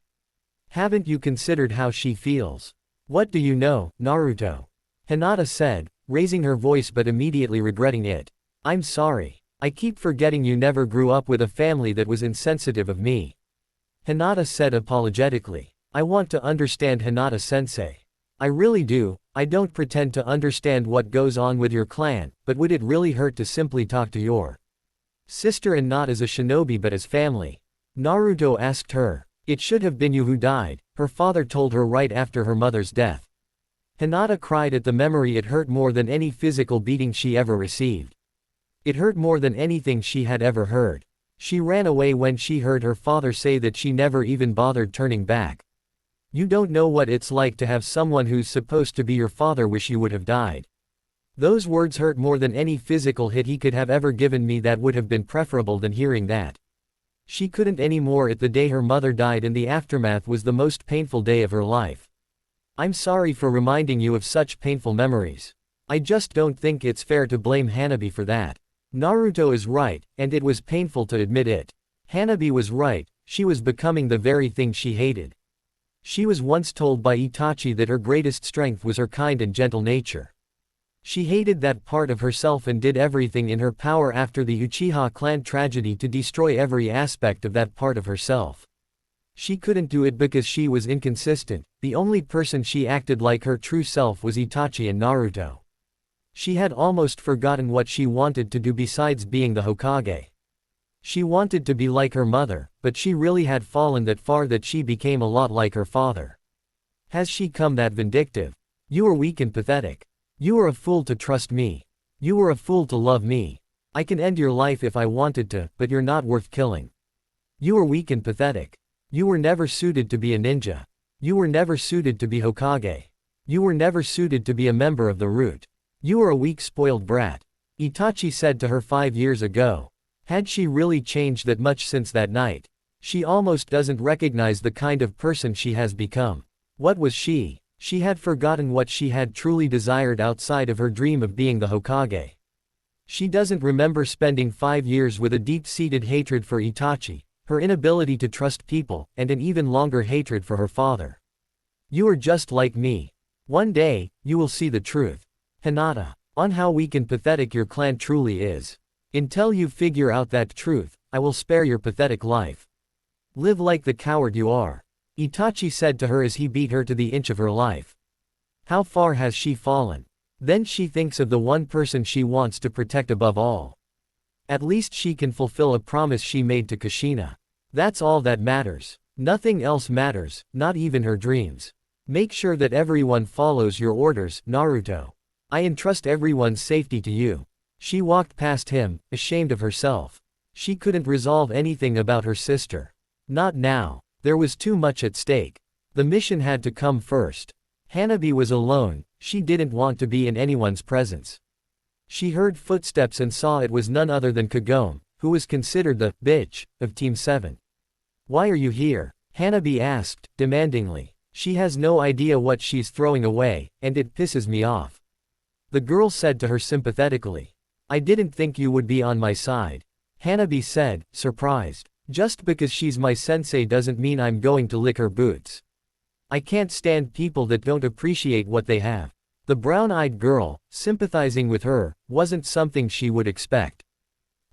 [SPEAKER 1] Haven't you considered how she feels? What do you know, Naruto? Hinata said, raising her voice but immediately regretting it. I'm sorry. I keep forgetting you never grew up with a family that was insensitive of me. Hinata said apologetically. I want to understand, Hinata-sensei. I really do. I don't pretend to understand what goes on with your clan, but would it really hurt to simply talk to your sister, and not as a shinobi but as family? Naruto asked her. It should have been you who died, her father told her right after her mother's death. Hinata cried at the memory. It hurt more than any physical beating she ever received. It hurt more than anything she had ever heard. She ran away when she heard her father say that. She never even bothered turning back. You don't know what it's like to have someone who's supposed to be your father wish you would have died. Those words hurt more than any physical hit he could have ever given me. That would have been preferable than hearing that. She couldn't anymore. At the day her mother died, and the aftermath was the most painful day of her life. I'm sorry for reminding you of such painful memories. I just don't think it's fair to blame Hanabi for that. Naruto is right, and it was painful to admit it. Hanabi was right, she was becoming the very thing she hated. She was once told by Itachi that her greatest strength was her kind and gentle nature. She hated that part of herself and did everything in her power after the Uchiha clan tragedy to destroy every aspect of that part of herself. She couldn't do it because she was inconsistent. The only person she acted like her true self was Itachi and Naruto. She had almost forgotten what she wanted to do besides being the Hokage. She wanted to be like her mother, but she really had fallen that far that she became a lot like her father. Has she come that vindictive? You are weak and pathetic. You are a fool to trust me. You were a fool to love me. I can end your life if I wanted to, but you're not worth killing. You are weak and pathetic. You were never suited to be a ninja. You were never suited to be Hokage. You were never suited to be a member of the Root. You are a weak, spoiled brat. Itachi said to her 5 years ago. Had she really changed that much since that night? She almost doesn't recognize the kind of person she has become. What was she? She had forgotten what she had truly desired outside of her dream of being the Hokage. She doesn't remember spending 5 years with a deep-seated hatred for Itachi, her inability to trust people, and an even longer hatred for her father. You are just like me. One day, you will see the truth. Hinata, on how weak and pathetic your clan truly is. Until you figure out that truth, I will spare your pathetic life. Live like the coward you are. Itachi said to her as he beat her to the inch of her life. How far has she fallen? Then she thinks of the one person she wants to protect above all. At least she can fulfill a promise she made to Kushina. That's all that matters. Nothing else matters, not even her dreams. Make sure that everyone follows your orders, Naruto. I entrust everyone's safety to you. She walked past him, ashamed of herself. She couldn't resolve anything about her sister. Not now. There was too much at stake. The mission had to come first. Hanabi was alone, she didn't want to be in anyone's presence. She heard footsteps and saw it was none other than Kagome, who was considered the bitch of Team 7. Why are you here? Hanabi asked, demandingly. She has no idea what she's throwing away, and it pisses me off. The girl said to her sympathetically. I didn't think you would be on my side. Hanabi said, surprised. Just because she's my sensei doesn't mean I'm going to lick her boots. I can't stand people that don't appreciate what they have. The brown-eyed girl, sympathizing with her, wasn't something she would expect.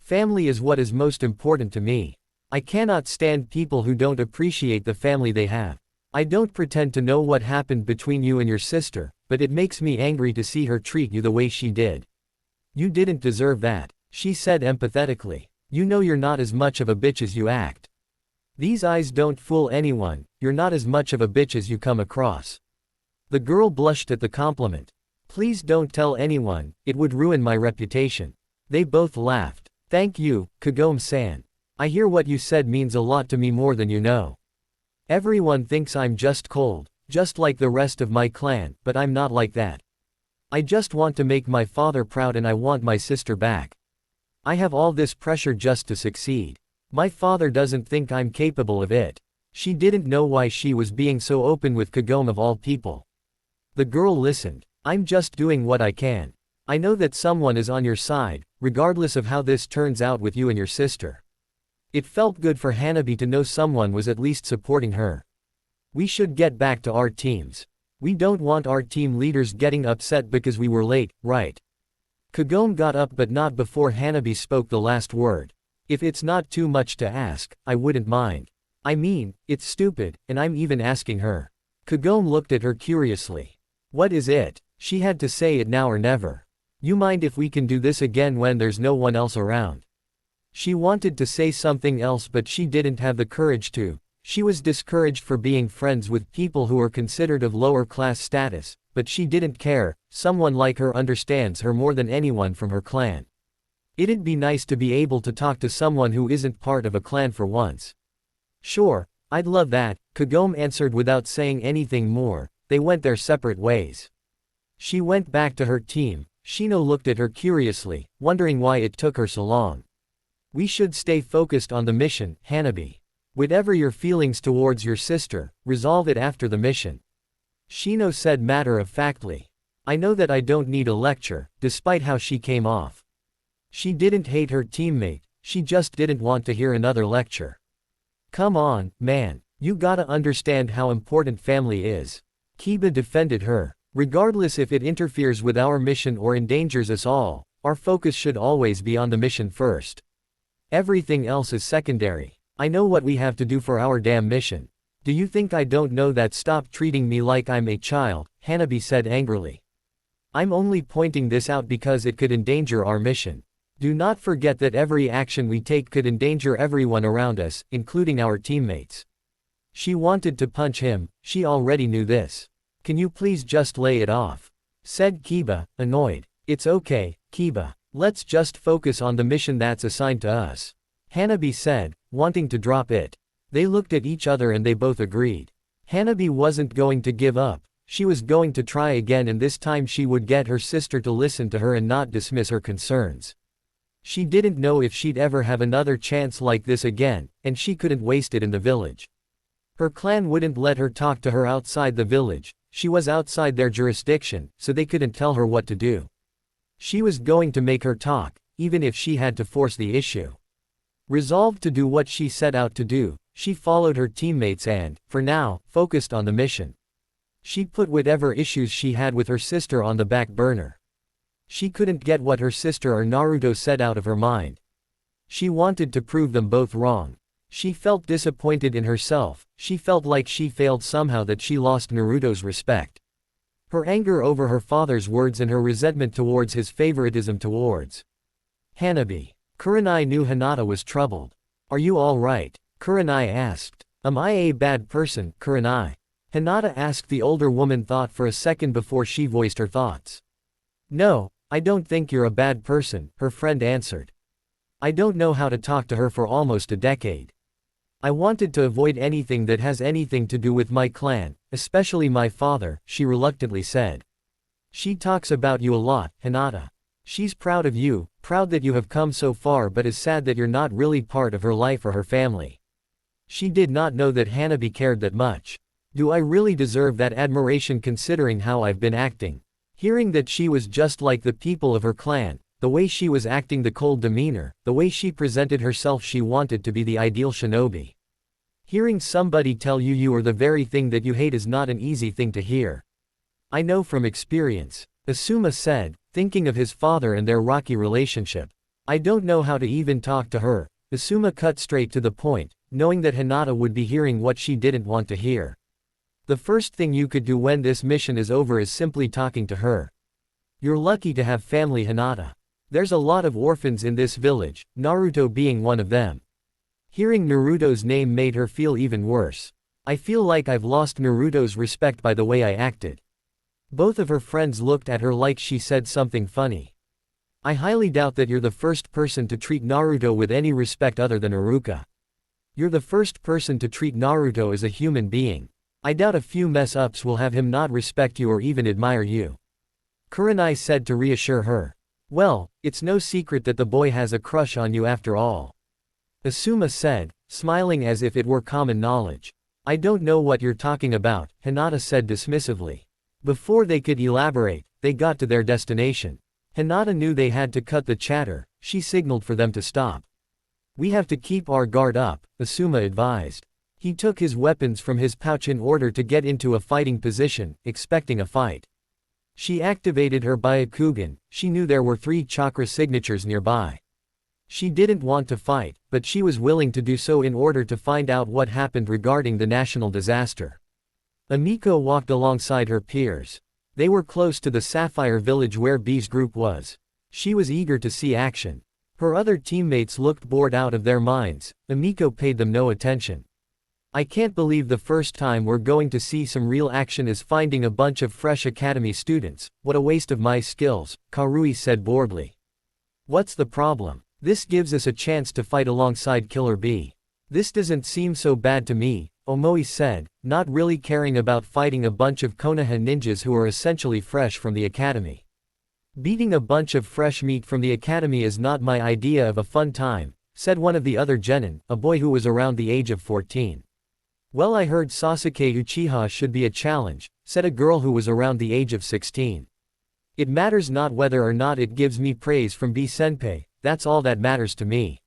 [SPEAKER 1] Family is what is most important to me. I cannot stand people who don't appreciate the family they have. I don't pretend to know what happened between you and your sister, but it makes me angry to see her treat you the way she did. You didn't deserve that, she said empathetically. You know you're not as much of a bitch as you act. These eyes don't fool anyone, you're not as much of a bitch as you come across. The girl blushed at the compliment. Please don't tell anyone, it would ruin my reputation. They both laughed. Thank you, Kagome-san. I hear what you said means a lot to me more than you know. Everyone thinks I'm just cold, just like the rest of my clan, but I'm not like that. I just want to make my father proud and I want my sister back. I have all this pressure just to succeed. My father doesn't think I'm capable of it. She didn't know why she was being so open with Kagome of all people. The girl listened. I'm just doing what I can. I know that someone is on your side, regardless of how this turns out with you and your sister. It felt good for Hanabi to know someone was at least supporting her. We should get back to our teams. We don't want our team leaders getting upset because we were late, right? Kagome got up but not before Hanabi spoke the last word. If it's not too much to ask, I wouldn't mind. I mean, it's stupid, and I'm even asking her. Kagome looked at her curiously. What is it? She had to say it now or never. You mind if we can do this again when there's no one else around? She wanted to say something else but she didn't have the courage to. She was discouraged for being friends with people who were considered of lower class status, but she didn't care. Someone like her understands her more than anyone from her clan. It'd be nice to be able to talk to someone who isn't part of a clan for once. Sure, I'd love that, Kagome answered without saying anything more. They went their separate ways. She went back to her team. Shino looked at her curiously, wondering why it took her so long. We should stay focused on the mission, Hanabi. Whatever your feelings towards your sister, resolve it after the mission. Shino said matter-of-factly. I know that I don't need a lecture, despite how she came off. She didn't hate her teammate, she just didn't want to hear another lecture. Come on, man, you gotta understand how important family is. Kiba defended her. Regardless if it interferes with our mission or endangers us all, our focus should always be on the mission first. Everything else is secondary. I know what we have to do for our damn mission. Do you think I don't know that? Stop treating me like I'm a child, Hanabi said angrily. I'm only pointing this out because it could endanger our mission. Do not forget that every action we take could endanger everyone around us, including our teammates. She wanted to punch him, she already knew this. Can you please just lay it off? Said Kiba, annoyed. It's okay, Kiba. Let's just focus on the mission that's assigned to us. Hanabi said, wanting to drop it. They looked at each other and they both agreed. Hanabi wasn't going to give up. She was going to try again, and this time she would get her sister to listen to her and not dismiss her concerns. She didn't know if she'd ever have another chance like this again, and she couldn't waste it in the village. Her clan wouldn't let her talk to her outside the village. She was outside their jurisdiction, so they couldn't tell her what to do. She was going to make her talk, even if she had to force the issue. Resolved to do what she set out to do, she followed her teammates and, for now, focused on the mission. She put whatever issues she had with her sister on the back burner. She couldn't get what her sister or Naruto said out of her mind. She wanted to prove them both wrong. She felt disappointed in herself. She felt like she failed somehow, that she lost Naruto's respect. Her anger over her father's words and her resentment towards his favoritism towards Hanabi. Kurenai knew Hinata was troubled. Are you all right? Kurenai asked. Am I a bad person, Kurenai? Hinata asked. The older woman thought for a second before she voiced her thoughts. No, I don't think you're a bad person, her friend answered. I don't know how to talk to her for almost a decade. I wanted to avoid anything that has anything to do with my clan, especially my father, she reluctantly said. She talks about you a lot, Hinata. She's proud of you, proud that you have come so far, but is sad that you're not really part of her life or her family. She did not know that Hanabi cared that much. Do I really deserve that admiration considering how I've been acting? Hearing that she was just like the people of her clan, the way she was acting, the cold demeanor, the way she presented herself, she wanted to be the ideal shinobi. Hearing somebody tell you you are the very thing that you hate is not an easy thing to hear. I know from experience, Asuma said, thinking of his father and their rocky relationship. I don't know how to even talk to her. Asuma cut straight to the point, knowing that Hinata would be hearing what she didn't want to hear. The first thing you could do when this mission is over is simply talking to her. You're lucky to have family, Hinata. There's a lot of orphans in this village, Naruto being one of them. Hearing Naruto's name made her feel even worse. I feel like I've lost Naruto's respect by the way I acted. Both of her friends looked at her like she said something funny. I highly doubt that you're the first person to treat Naruto with any respect other than Iruka. You're the first person to treat Naruto as a human being. I doubt a few mess-ups will have him not respect you or even admire you. Kurenai said to reassure her. Well, it's no secret that the boy has a crush on you after all. Asuma said, smiling as if it were common knowledge. I don't know what you're talking about, Hinata said dismissively. Before they could elaborate, they got to their destination. Hinata knew they had to cut the chatter. She signaled for them to stop. We have to keep our guard up, Asuma advised. He took his weapons from his pouch in order to get into a fighting position, expecting a fight. She activated her Byakugan. She knew there were 3 chakra signatures nearby. She didn't want to fight, but she was willing to do so in order to find out what happened regarding the national disaster. Amiko walked alongside her peers. They were close to the Sapphire village where B's group was. She was eager to see action. Her other teammates looked bored out of their minds. Amiko paid them no attention. I can't believe the first time we're going to see some real action is finding a bunch of fresh academy students. What a waste of my skills, Karui said boredly. What's the problem? This gives us a chance to fight alongside Killer B. This doesn't seem so bad to me, Omoi said, not really caring about fighting a bunch of Konoha ninjas who are essentially fresh from the academy. Beating a bunch of fresh meat from the academy is not my idea of a fun time, said one of the other genin, a boy who was around the age of 14. Well, I heard Sasuke Uchiha should be a challenge, said a girl who was around the age of 16. It matters not whether or not it gives me praise from B-senpai, that's all that matters to me.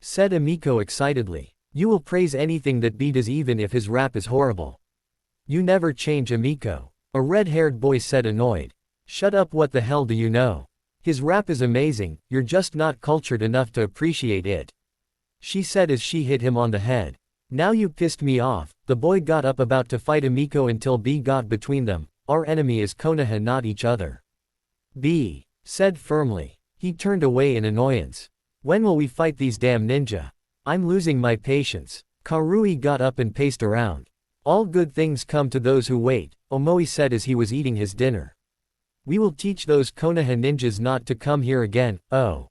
[SPEAKER 1] Said Amiko excitedly. You will praise anything that B does even if his rap is horrible. You never change, Amiko. A red-haired boy said annoyed. Shut up, what the hell do you know? His rap is amazing, you're just not cultured enough to appreciate it. She said as she hit him on the head. Now you pissed me off. The boy got up about to fight Amiko until B got between them. Our enemy is Konoha, not each other. B said firmly. He turned away in annoyance. When will we fight these damn ninja? I'm losing my patience. Karui got up and paced around. All good things come to those who wait, Omoi said as he was eating his dinner. We will teach those Konoha ninjas not to come here again, oh.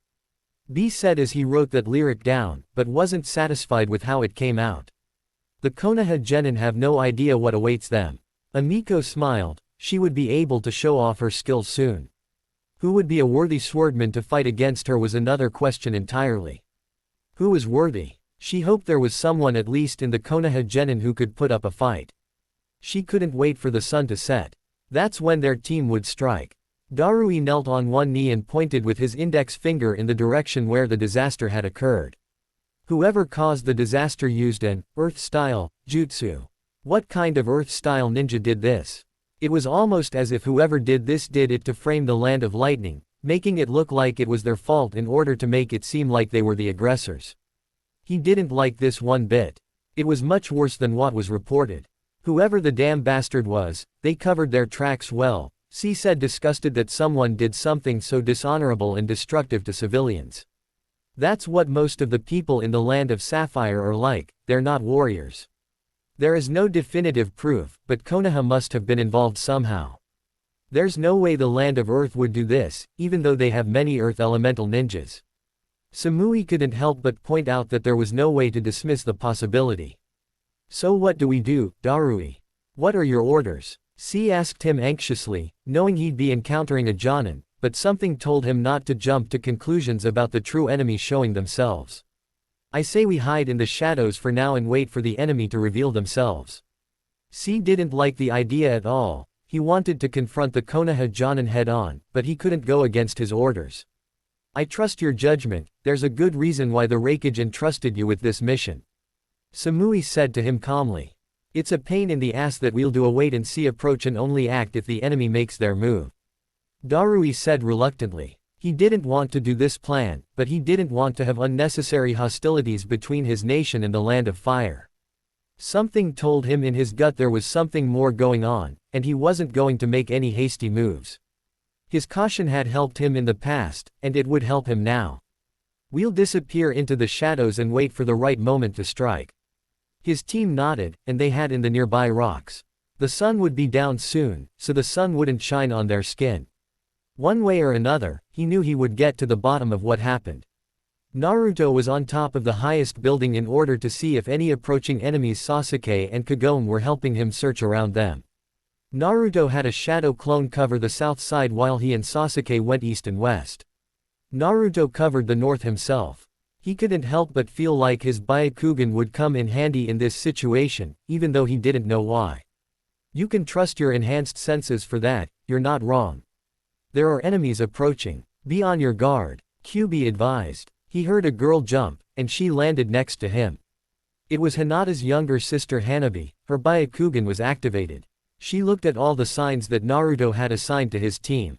[SPEAKER 1] B said as he wrote that lyric down, but wasn't satisfied with how it came out. The Konoha genin have no idea what awaits them. Amiko smiled. She would be able to show off her skills soon. Who would be a worthy swordman to fight against her was another question entirely. Who was worthy? She hoped there was someone at least in the Konoha genin who could put up a fight. She couldn't wait for the sun to set. That's when their team would strike. Darui knelt on one knee and pointed with his index finger in the direction where the disaster had occurred. Whoever caused the disaster used an earth-style jutsu. What kind of earth-style ninja did this? It was almost as if whoever did this did it to frame the land of lightning, making it look like it was their fault in order to make it seem like they were the aggressors. He didn't like this one bit. It was much worse than what was reported. Whoever the damn bastard was, they covered their tracks well, C said, disgusted that someone did something so dishonorable and destructive to civilians. That's what most of the people in the land of Sapphire are like, they're not warriors. There is no definitive proof, but Konoha must have been involved somehow. There's no way the land of Earth would do this, even though they have many Earth elemental ninjas. Samui couldn't help but point out that there was no way to dismiss the possibility. So what do we do, Darui? What are your orders? C asked him anxiously, knowing he'd be encountering a Jonin, but something told him not to jump to conclusions about the true enemy showing themselves. I say we hide in the shadows for now and wait for the enemy to reveal themselves. C didn't like the idea at all. He wanted to confront the Konoha Jonin head-on, but he couldn't go against his orders. I trust your judgment, there's a good reason why the Raikage entrusted you with this mission. Samui said to him calmly. It's a pain in the ass that we'll do a wait-and-see approach and only act if the enemy makes their move. Darui said reluctantly. He didn't want to do this plan, but he didn't want to have unnecessary hostilities between his nation and the Land of Fire. Something told him in his gut there was something more going on, and he wasn't going to make any hasty moves. His caution had helped him in the past, and it would help him now. We'll disappear into the shadows and wait for the right moment to strike. His team nodded, and they had in the nearby rocks. The sun would be down soon, so the sun wouldn't shine on their skin. One way or another, he knew he would get to the bottom of what happened. Naruto was on top of the highest building in order to see if any approaching enemies Sasuke and Kagome were helping him search around them. Naruto had a shadow clone cover the south side while he and Sasuke went east and west. Naruto covered the north himself. He couldn't help but feel like his Byakugan would come in handy in this situation, even though he didn't know why. You can trust your enhanced senses for that, you're not wrong. There are enemies approaching. Be on your guard, Kyuubi advised. He heard a girl jump, and she landed next to him. It was Hinata's younger sister Hanabi. Her Byakugan was activated. She looked at all the signs that Naruto had assigned to his team.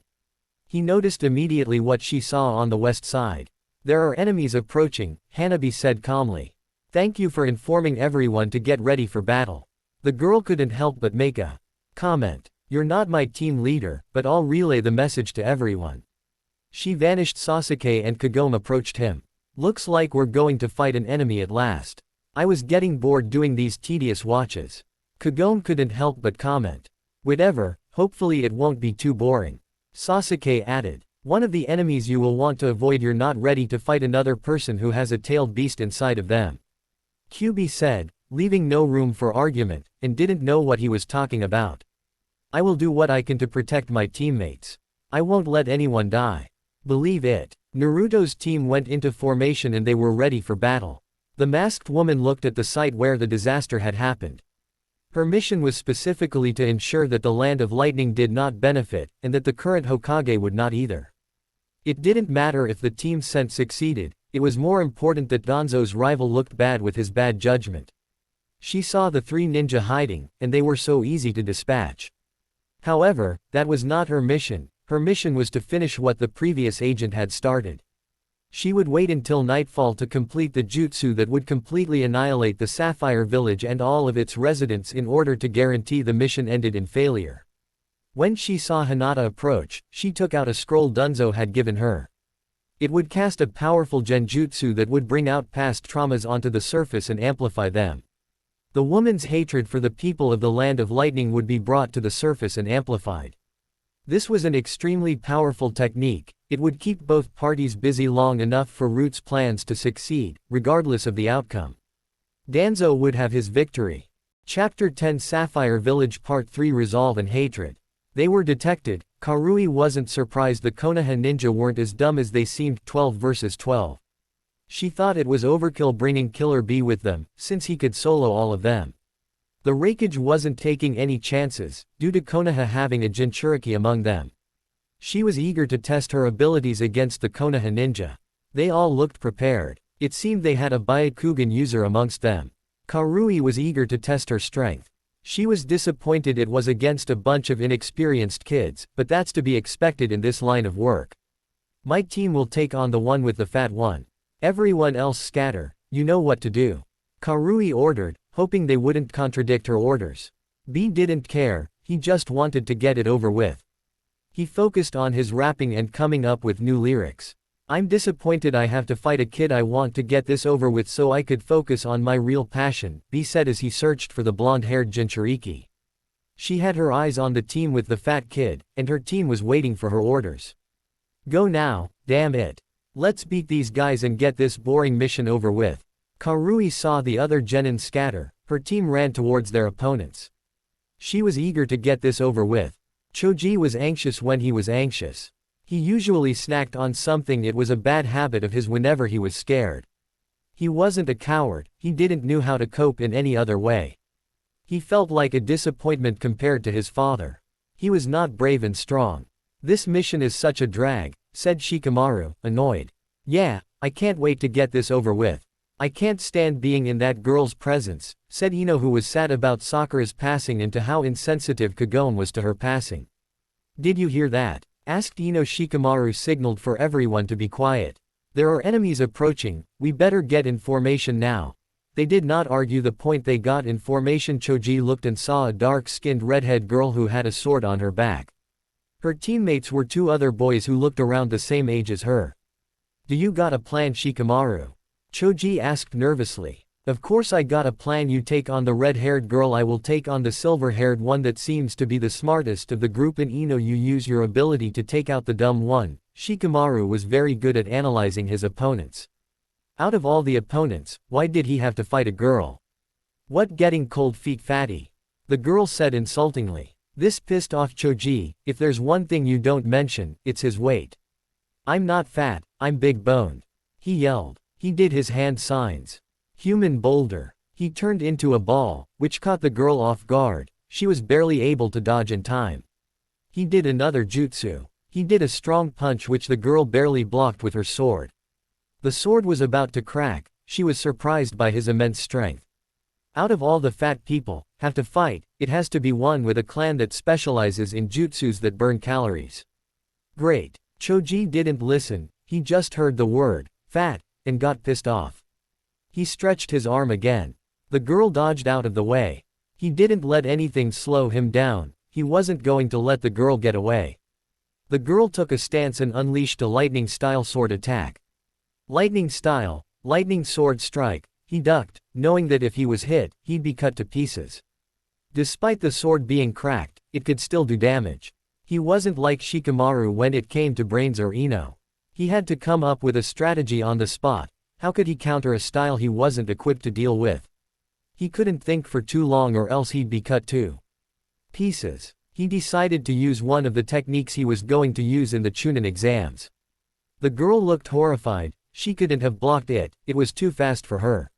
[SPEAKER 1] He noticed immediately what she saw on the west side. There are enemies approaching, Hanabi said calmly. Thank you for informing everyone to get ready for battle. The girl couldn't help but make a comment. You're not my team leader, but I'll relay the message to everyone. She vanished. Sasuke and Kagome approached him. Looks like we're going to fight an enemy at last. I was getting bored doing these tedious watches. Kagome couldn't help but comment. Whatever, hopefully it won't be too boring. Sasuke added. One of the enemies you will want to avoid. You're not ready to fight another person who has a tailed beast inside of them. Kyuubi said, leaving no room for argument, and didn't know what he was talking about. I will do what I can to protect my teammates. I won't let anyone die. Believe it. Naruto's team went into formation and they were ready for battle. The masked woman looked at the site where the disaster had happened. Her mission was specifically to ensure that the Land of Lightning did not benefit, and that the current Hokage would not either. It didn't matter if the team's scent succeeded, it was more important that Danzo's rival looked bad with his bad judgment. She saw the three ninja hiding, and they were so easy to dispatch. However, that was not her mission was to finish what the previous agent had started. She would wait until nightfall to complete the jutsu that would completely annihilate the Sapphire Village and all of its residents in order to guarantee the mission ended in failure. When she saw Hinata approach, she took out a scroll Danzo had given her. It would cast a powerful genjutsu that would bring out past traumas onto the surface and amplify them. The woman's hatred for the people of the Land of Lightning would be brought to the surface and amplified. This was an extremely powerful technique. It would keep both parties busy long enough for Root's plans to succeed, regardless of the outcome. Danzo would have his victory. Chapter 10 Sapphire Village Part 3 Resolve and Hatred. They were detected. Karui wasn't surprised the Konoha ninja weren't as dumb as they seemed. 12 vs 12. She thought it was overkill bringing Killer Bee with them, since he could solo all of them. The Raikage wasn't taking any chances, due to Konoha having a Jinchuriki among them. She was eager to test her abilities against the Konoha ninja. They all looked prepared. It seemed they had a Byakugan user amongst them. Karui was eager to test her strength. She was disappointed it was against a bunch of inexperienced kids, but that's to be expected in this line of work. My team will take on the one with the fat one. Everyone else scatter, you know what to do. Karui ordered, hoping they wouldn't contradict her orders. B didn't care, he just wanted to get it over with. He focused on his rapping and coming up with new lyrics. I'm disappointed I have to fight a kid. I want to get this over with so I could focus on my real passion, B said as he searched for the blonde-haired Jinchuriki. She had her eyes on the team with the fat kid, and her team was waiting for her orders. Go now, damn it. Let's beat these guys and get this boring mission over with. Karui saw the other genin scatter, her team ran towards their opponents. She was eager to get this over with. Choji was anxious when he was anxious. He usually snacked on something. It was a bad habit of his whenever he was scared. He wasn't a coward, he didn't know how to cope in any other way. He felt like a disappointment compared to his father. He was not brave and strong. This mission is such a drag, said Shikamaru, annoyed. Yeah, I can't wait to get this over with. I can't stand being in that girl's presence, said Ino, who was sad about Sakura's passing and to how insensitive Kagome was to her passing. Did you hear that? Asked Ino. Shikamaru signaled for everyone to be quiet. There are enemies approaching, we better get in formation now. They did not argue the point. They got in formation. Choji looked and saw a dark-skinned redhead girl who had a sword on her back. Her teammates were two other boys who looked around the same age as her. Do you got a plan, Shikamaru? Choji asked nervously. Of course I got a plan. You take on the red-haired girl, I will take on the silver-haired one that seems to be the smartest of the group, and Ino, you use your ability to take out the dumb one. Shikamaru was very good at analyzing his opponents. Out of all the opponents, why did he have to fight a girl? What, getting cold feet, fatty? The girl said insultingly. This pissed off Choji. If there's one thing you don't mention, it's his weight. I'm not fat, I'm big-boned. He yelled. He did his hand signs. Human boulder. He turned into a ball, which caught the girl off guard. She was barely able to dodge in time. He did another jutsu. He did a strong punch which the girl barely blocked with her sword. The sword was about to crack. She was surprised by his immense strength. Out of all the fat people have to fight, it has to be one with a clan that specializes in jutsus that burn calories. Great. Choji didn't listen, he just heard the word, fat, and got pissed off. He stretched his arm again. The girl dodged out of the way. He didn't let anything slow him down. He wasn't going to let the girl get away. The girl took a stance and unleashed a lightning-style sword attack. Lightning-style, lightning sword strike. He ducked, knowing that if he was hit, he'd be cut to pieces. Despite the sword being cracked, it could still do damage. He wasn't like Shikamaru when it came to brains or Ino. He had to come up with a strategy on the spot. How could he counter a style he wasn't equipped to deal with? He couldn't think for too long or else he'd be cut to pieces. He decided to use one of the techniques he was going to use in the Chunin exams. The girl looked horrified. She couldn't have blocked it, it was too fast for her.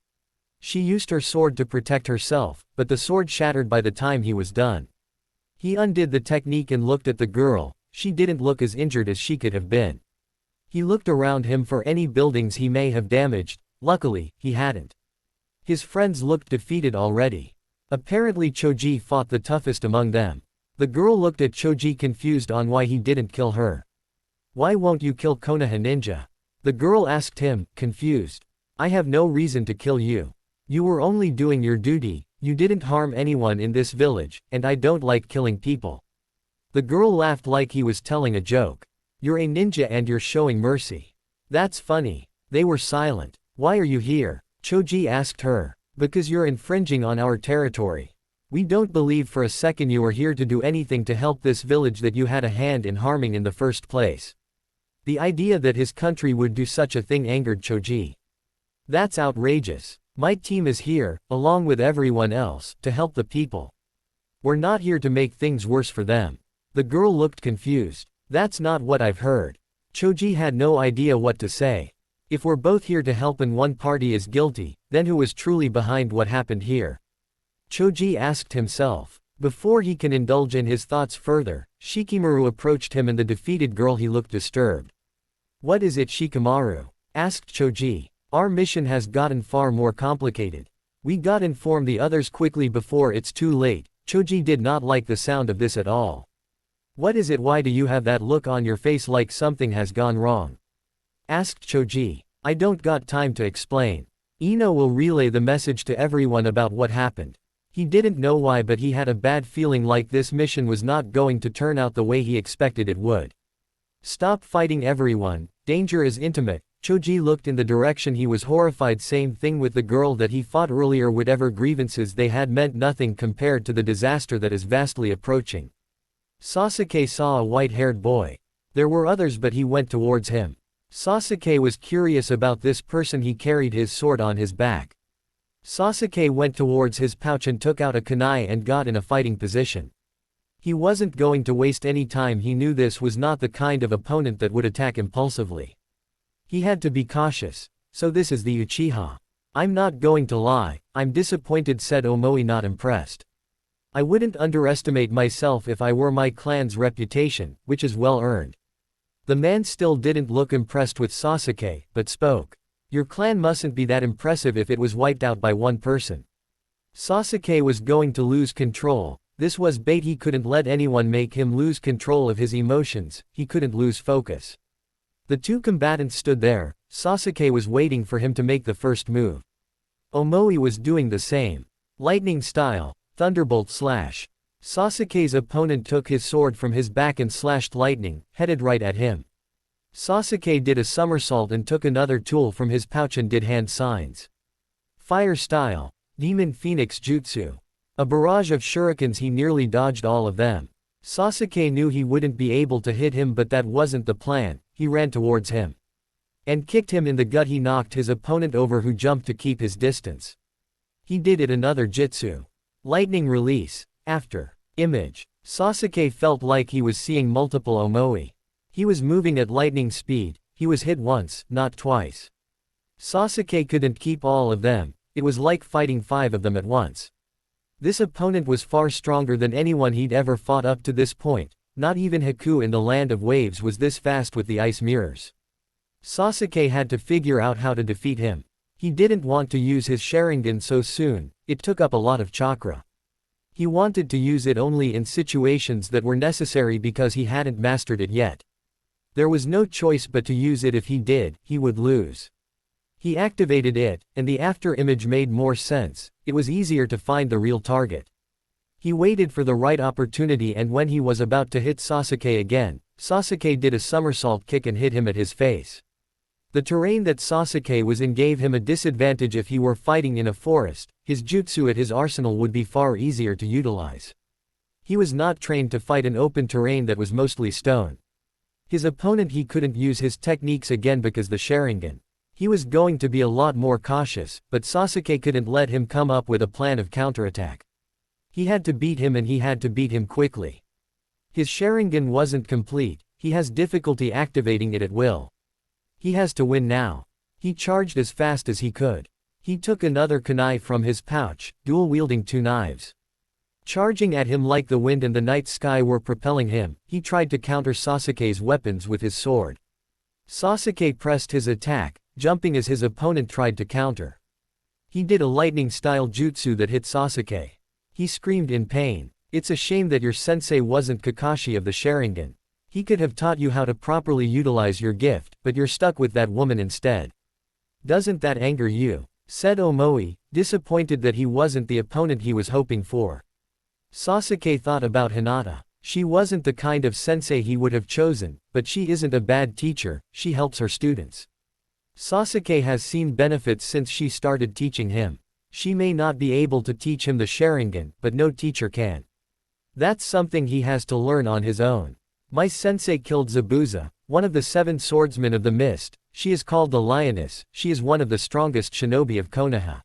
[SPEAKER 1] She used her sword to protect herself, but the sword shattered by the time he was done. He undid the technique and looked at the girl. She didn't look as injured as she could have been. He looked around him for any buildings he may have damaged. Luckily, he hadn't. His friends looked defeated already. Apparently Choji fought the toughest among them. The girl looked at Choji confused on why he didn't kill her. Why won't you kill Konoha ninja? The girl asked him, confused. I have no reason to kill you. You were only doing your duty, you didn't harm anyone in this village, and I don't like killing people. The girl laughed like he was telling a joke. You're a ninja and you're showing mercy. That's funny. They were silent. Why are you here? Choji asked her. Because you're infringing on our territory. We don't believe for a second you are here to do anything to help this village that you had a hand in harming in the first place. The idea that his country would do such a thing angered Choji. That's outrageous. My team is here, along with everyone else, to help the people. We're not here to make things worse for them. The girl looked confused. That's not what I've heard. Choji had no idea what to say. If we're both here to help and one party is guilty, then who was truly behind what happened here? Choji asked himself. Before he can indulge in his thoughts further, Shikamaru approached him and the defeated girl he looked disturbed. What is it, Shikamaru? Asked Choji. Our mission has gotten far more complicated. We got inform the others quickly before it's too late. Choji did not like the sound of this at all. What is it? Why do you have that look on your face like something has gone wrong? Asked Choji. I don't got time to explain. Ino will relay the message to everyone about what happened. He didn't know why, but he had a bad feeling like this mission was not going to turn out the way he expected it would. Stop fighting everyone, danger is intimate. Choji looked in the direction he was horrified. Same thing with the girl that he fought earlier. Whatever grievances they had meant nothing compared to the disaster that is vastly approaching. Sasuke saw a white-haired boy. There were others but he went towards him. Sasuke was curious about this person. He carried his sword on his back. Sasuke went towards his pouch and took out a kunai and got in a fighting position. He wasn't going to waste any time. He knew this was not the kind of opponent that would attack impulsively. He had to be cautious. So this is the Uchiha. I'm not going to lie, I'm disappointed, said Omoi, not impressed. I wouldn't underestimate myself if I were my clan's reputation, which is well earned. The man still didn't look impressed with Sasuke, but spoke. Your clan mustn't be that impressive if it was wiped out by one person. Sasuke was going to lose control. This was bait. He couldn't let anyone make him lose control of his emotions. He couldn't lose focus. The two combatants stood there. Sasuke was waiting for him to make the first move. Omoi was doing the same. Lightning style. Thunderbolt slash. Sasuke's opponent took his sword from his back and slashed lightning, headed right at him. Sasuke did a somersault and took another tool from his pouch and did hand signs. Fire style. Demon Phoenix Jutsu. A barrage of shurikens, he nearly dodged all of them. Sasuke knew he wouldn't be able to hit him, but that wasn't the plan. He ran towards him and kicked him in the gut. He knocked his opponent over, who jumped to keep his distance. He did it. Another jutsu. Lightning release. After image. Sasuke felt like he was seeing multiple Omoi. He was moving at lightning speed. He was hit once, not twice. Sasuke couldn't keep all of them. It was like fighting 5 of them at once. This opponent was far stronger than anyone he'd ever fought up to this point. Not even Haku in the Land of Waves was this fast with the ice mirrors. Sasuke had to figure out how to defeat him. He didn't want to use his Sharingan so soon. It took up a lot of chakra. He wanted to use it only in situations that were necessary because he hadn't mastered it yet. There was no choice but to use it. If he did, he would lose. He activated it, and the after image made more sense. It was easier to find the real target. He waited for the right opportunity, and when he was about to hit Sasuke again, Sasuke did a somersault kick and hit him at his face. The terrain that Sasuke was in gave him a disadvantage. If he were fighting in a forest, his jutsu at his arsenal would be far easier to utilize. He was not trained to fight an open terrain that was mostly stone. His opponent, he couldn't use his techniques again because the Sharingan. He was going to be a lot more cautious, but Sasuke couldn't let him come up with a plan of counterattack. He had to beat him, and he had to beat him quickly. His Sharingan wasn't complete. He has difficulty activating it at will. He has to win now. He charged as fast as he could. He took another kunai from his pouch, dual-wielding 2 knives. Charging at him like the wind and the night sky were propelling him, he tried to counter Sasuke's weapons with his sword. Sasuke pressed his attack, jumping as his opponent tried to counter. He did a lightning-style jutsu that hit Sasuke. He screamed in pain. It's a shame that your sensei wasn't Kakashi of the Sharingan. He could have taught you how to properly utilize your gift, but you're stuck with that woman instead. Doesn't that anger you? Said Omoi, disappointed that he wasn't the opponent he was hoping for. Sasuke thought about Hinata. She wasn't the kind of sensei he would have chosen, but she isn't a bad teacher. She helps her students. Sasuke has seen benefits since she started teaching him. She may not be able to teach him the Sharingan, but no teacher can. That's something he has to learn on his own. My sensei killed Zabuza, one of the 7 swordsmen of the mist. She is called the Lioness. She is one of the strongest shinobi of Konoha.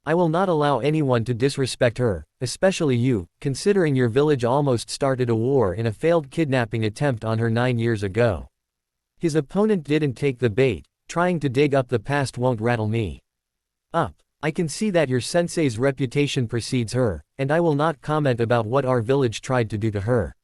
[SPEAKER 1] I will not allow anyone to disrespect her, especially you, considering your village almost started a war in a failed kidnapping attempt on her 9 years ago. His opponent didn't take the bait. Trying to dig up the past won't rattle me up. I can see that your sensei's reputation precedes her, and I will not comment about what our village tried to do to her.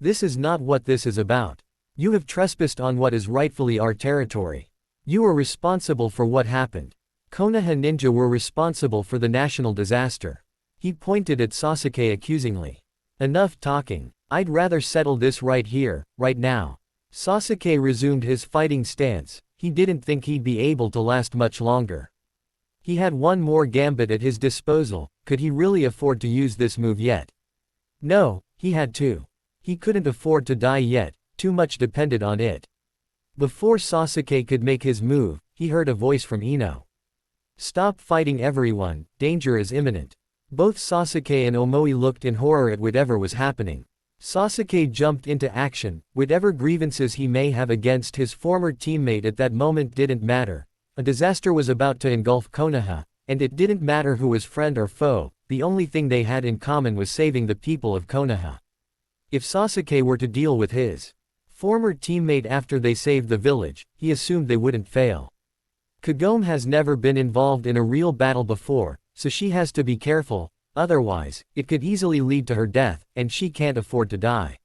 [SPEAKER 1] This is not what this is about. You have trespassed on what is rightfully our territory. You are responsible for what happened. Konoha ninja were responsible for the national disaster. He pointed at Sasuke accusingly. Enough talking. I'd rather settle this right here, right now. Sasuke resumed his fighting stance. He didn't think he'd be able to last much longer. He had one more gambit at his disposal. Could he really afford to use this move yet? No, he had to. He couldn't afford to die yet. Too much depended on it. Before Sasuke could make his move, he heard a voice from Ino. Stop fighting everyone, danger is imminent. Both Sasuke and Omoi looked in horror at whatever was happening. Sasuke jumped into action. Whatever grievances he may have against his former teammate at that moment didn't matter. A disaster was about to engulf Konoha, and it didn't matter who was friend or foe. The only thing they had in common was saving the people of Konoha. If Sasuke were to deal with his former teammate after they saved the village, he assumed they wouldn't fail. Kagome has never been involved in a real battle before, so she has to be careful, otherwise, it could easily lead to her death, and she can't afford to die.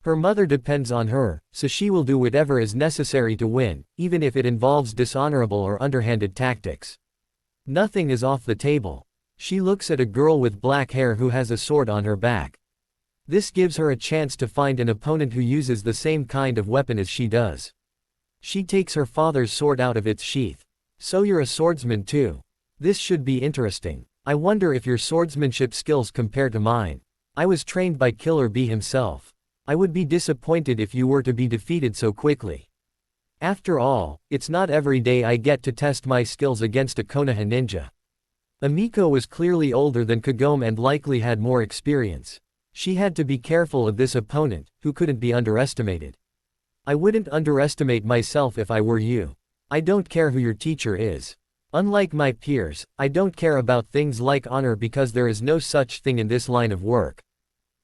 [SPEAKER 1] Her mother depends on her, so she will do whatever is necessary to win, even if it involves dishonorable or underhanded tactics. Nothing is off the table. She looks at a girl with black hair who has a sword on her back. This gives her a chance to find an opponent who uses the same kind of weapon as she does. She takes her father's sword out of its sheath. So you're a swordsman too. This should be interesting. I wonder if your swordsmanship skills compare to mine. I was trained by Killer Bee himself. I would be disappointed if you were to be defeated so quickly. After all, it's not every day I get to test my skills against a Konoha ninja. Amiko was clearly older than Kagome and likely had more experience. She had to be careful of this opponent, who couldn't be underestimated. I wouldn't underestimate myself if I were you. I don't care who your teacher is. Unlike my peers, I don't care about things like honor because there is no such thing in this line of work.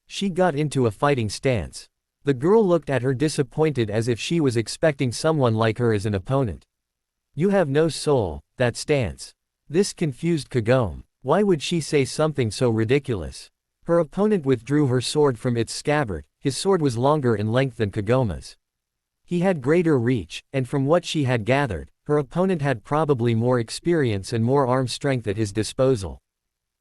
[SPEAKER 1] She got into a fighting stance. The girl looked at her disappointed as if she was expecting someone like her as an opponent. You have no soul, that stance. This confused Kagome. Why would she say something so ridiculous? Her opponent withdrew her sword from its scabbard. His sword was longer in length than Kagome's. He had greater reach, and from what she had gathered, her opponent had probably more experience and more arm strength at his disposal.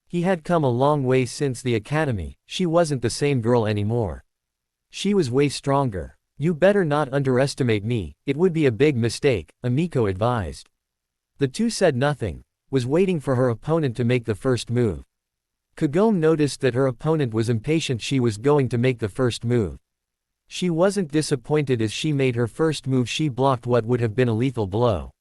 [SPEAKER 1] He had come a long way since the academy. She wasn't the same girl anymore. She was way stronger. You better not underestimate me, it would be a big mistake, Amiko advised. The two said nothing, was waiting for her opponent to make the first move. Kagome noticed that her opponent was impatient. She was going to make the first move. She wasn't disappointed as she made her first move. She blocked what would have been a lethal blow.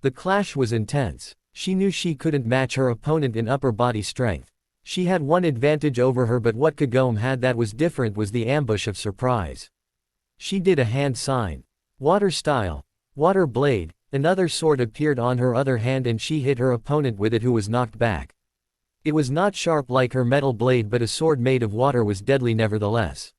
[SPEAKER 1] The clash was intense. She knew she couldn't match her opponent in upper body strength. She had one advantage over her, but what Kagome had that was different was the ambush of surprise. She did a hand sign. Water style. Water blade. Another sword appeared on her other hand and she hit her opponent with it, who was knocked back. It was not sharp like her metal blade, but a sword made of water was deadly nevertheless.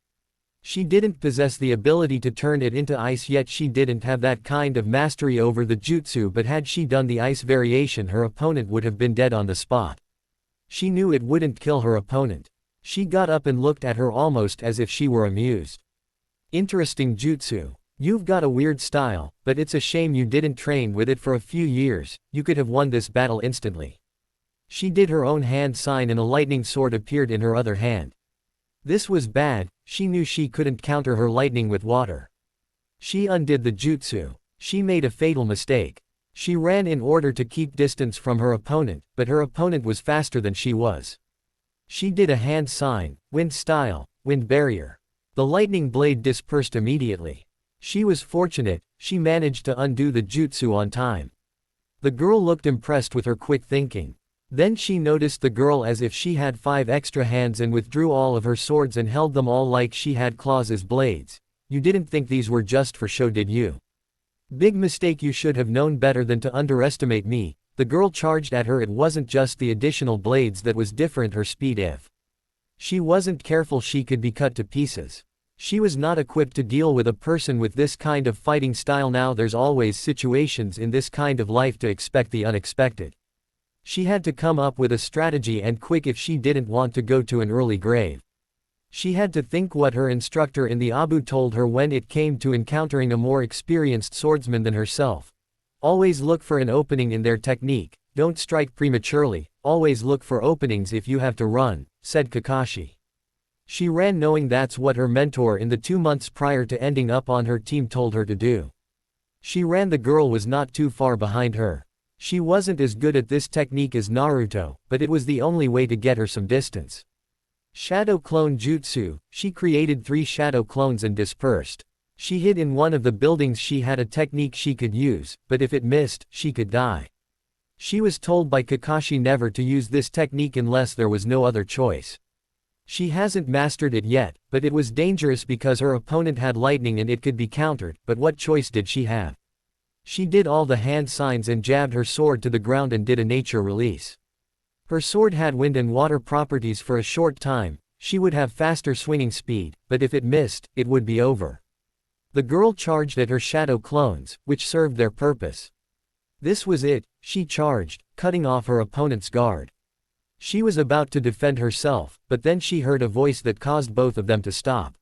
[SPEAKER 1] She didn't possess the ability to turn it into ice yet. She didn't have that kind of mastery over the jutsu, but had she done the ice variation, her opponent would have been dead on the spot. She knew it wouldn't kill her opponent. She got up and looked at her almost as if she were amused. Interesting jutsu. You've got a weird style, but it's a shame you didn't train with it for a few years. You could have won this battle instantly. She did her own hand sign and a lightning sword appeared in her other hand. This was bad. She knew she couldn't counter her lightning with water. She undid the jutsu. She made a fatal mistake. She ran in order to keep distance from her opponent, but her opponent was faster than she was. She did a hand sign, wind style, wind barrier. The lightning blade dispersed immediately. She was fortunate, she managed to undo the jutsu on time. The girl looked impressed with her quick thinking. Then she noticed the girl as if she had 5 extra hands and withdrew all of her swords and held them all like she had claws as blades. You didn't think these were just for show, did you? Big mistake. You should have known better than to underestimate me. The girl charged at her. It wasn't just the additional blades that was different, her speed. If she wasn't careful, she could be cut to pieces. She was not equipped to deal with a person with this kind of fighting style. Now there's always situations in this kind of life to expect the unexpected. She had to come up with a strategy, and quick, if she didn't want to go to an early grave. She had to think what her instructor in the Abu told her when it came to encountering a more experienced swordsman than herself. Always look for an opening in their technique, don't strike prematurely, always look for openings if you have to run, said Kakashi. She ran knowing that's what her mentor in the 2 months prior to ending up on her team told her to do. She ran. The girl was not too far behind her. She wasn't as good at this technique as Naruto, but it was the only way to get her some distance. Shadow clone jutsu. She created 3 shadow clones and dispersed. She hid in one of the buildings. She had a technique she could use, but if it missed, she could die. She was told by Kakashi never to use this technique unless there was no other choice. She hasn't mastered it yet, but it was dangerous because her opponent had lightning and it could be countered, but what choice did she have? She did all the hand signs and jabbed her sword to the ground and did a nature release. Her sword had wind and water properties. For a short time, she would have faster swinging speed, but if it missed, it would be over. The girl charged at her shadow clones, which served their purpose. This was it. She charged, cutting off her opponent's guard. She was about to defend herself, but then she heard a voice that caused both of them to stop.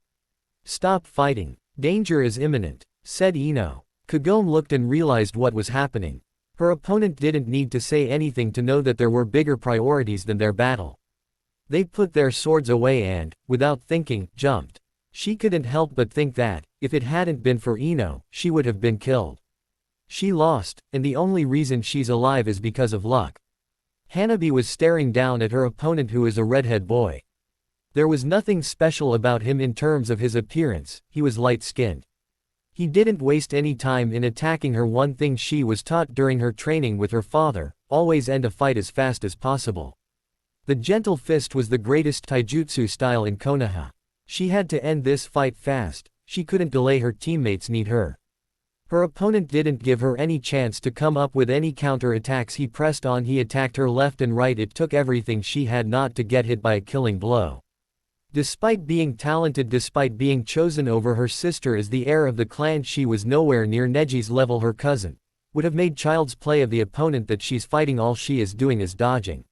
[SPEAKER 1] Stop fighting. Danger is imminent, said Ino. Kagome looked and realized what was happening. Her opponent didn't need to say anything to know that there were bigger priorities than their battle. They put their swords away and, without thinking, jumped. She couldn't help but think that, if it hadn't been for Ino, she would have been killed. She lost, and the only reason she's alive is because of luck. Hanabi was staring down at her opponent, who is a redhead boy. There was nothing special about him in terms of his appearance. He was light-skinned. He didn't waste any time in attacking her. One thing she was taught during her training with her father: always end a fight as fast as possible. The gentle fist was the greatest taijutsu style in Konoha. She had to end this fight fast, she couldn't delay, her teammates need her. Her opponent didn't give her any chance to come up with any counter-attacks. He pressed on, he attacked her left and right. It took everything she had not to get hit by a killing blow. Despite being talented, despite being chosen over her sister as the heir of the clan, she was nowhere near Neji's level. Her cousin would have made child's play of the opponent that she's fighting. All she is doing is dodging.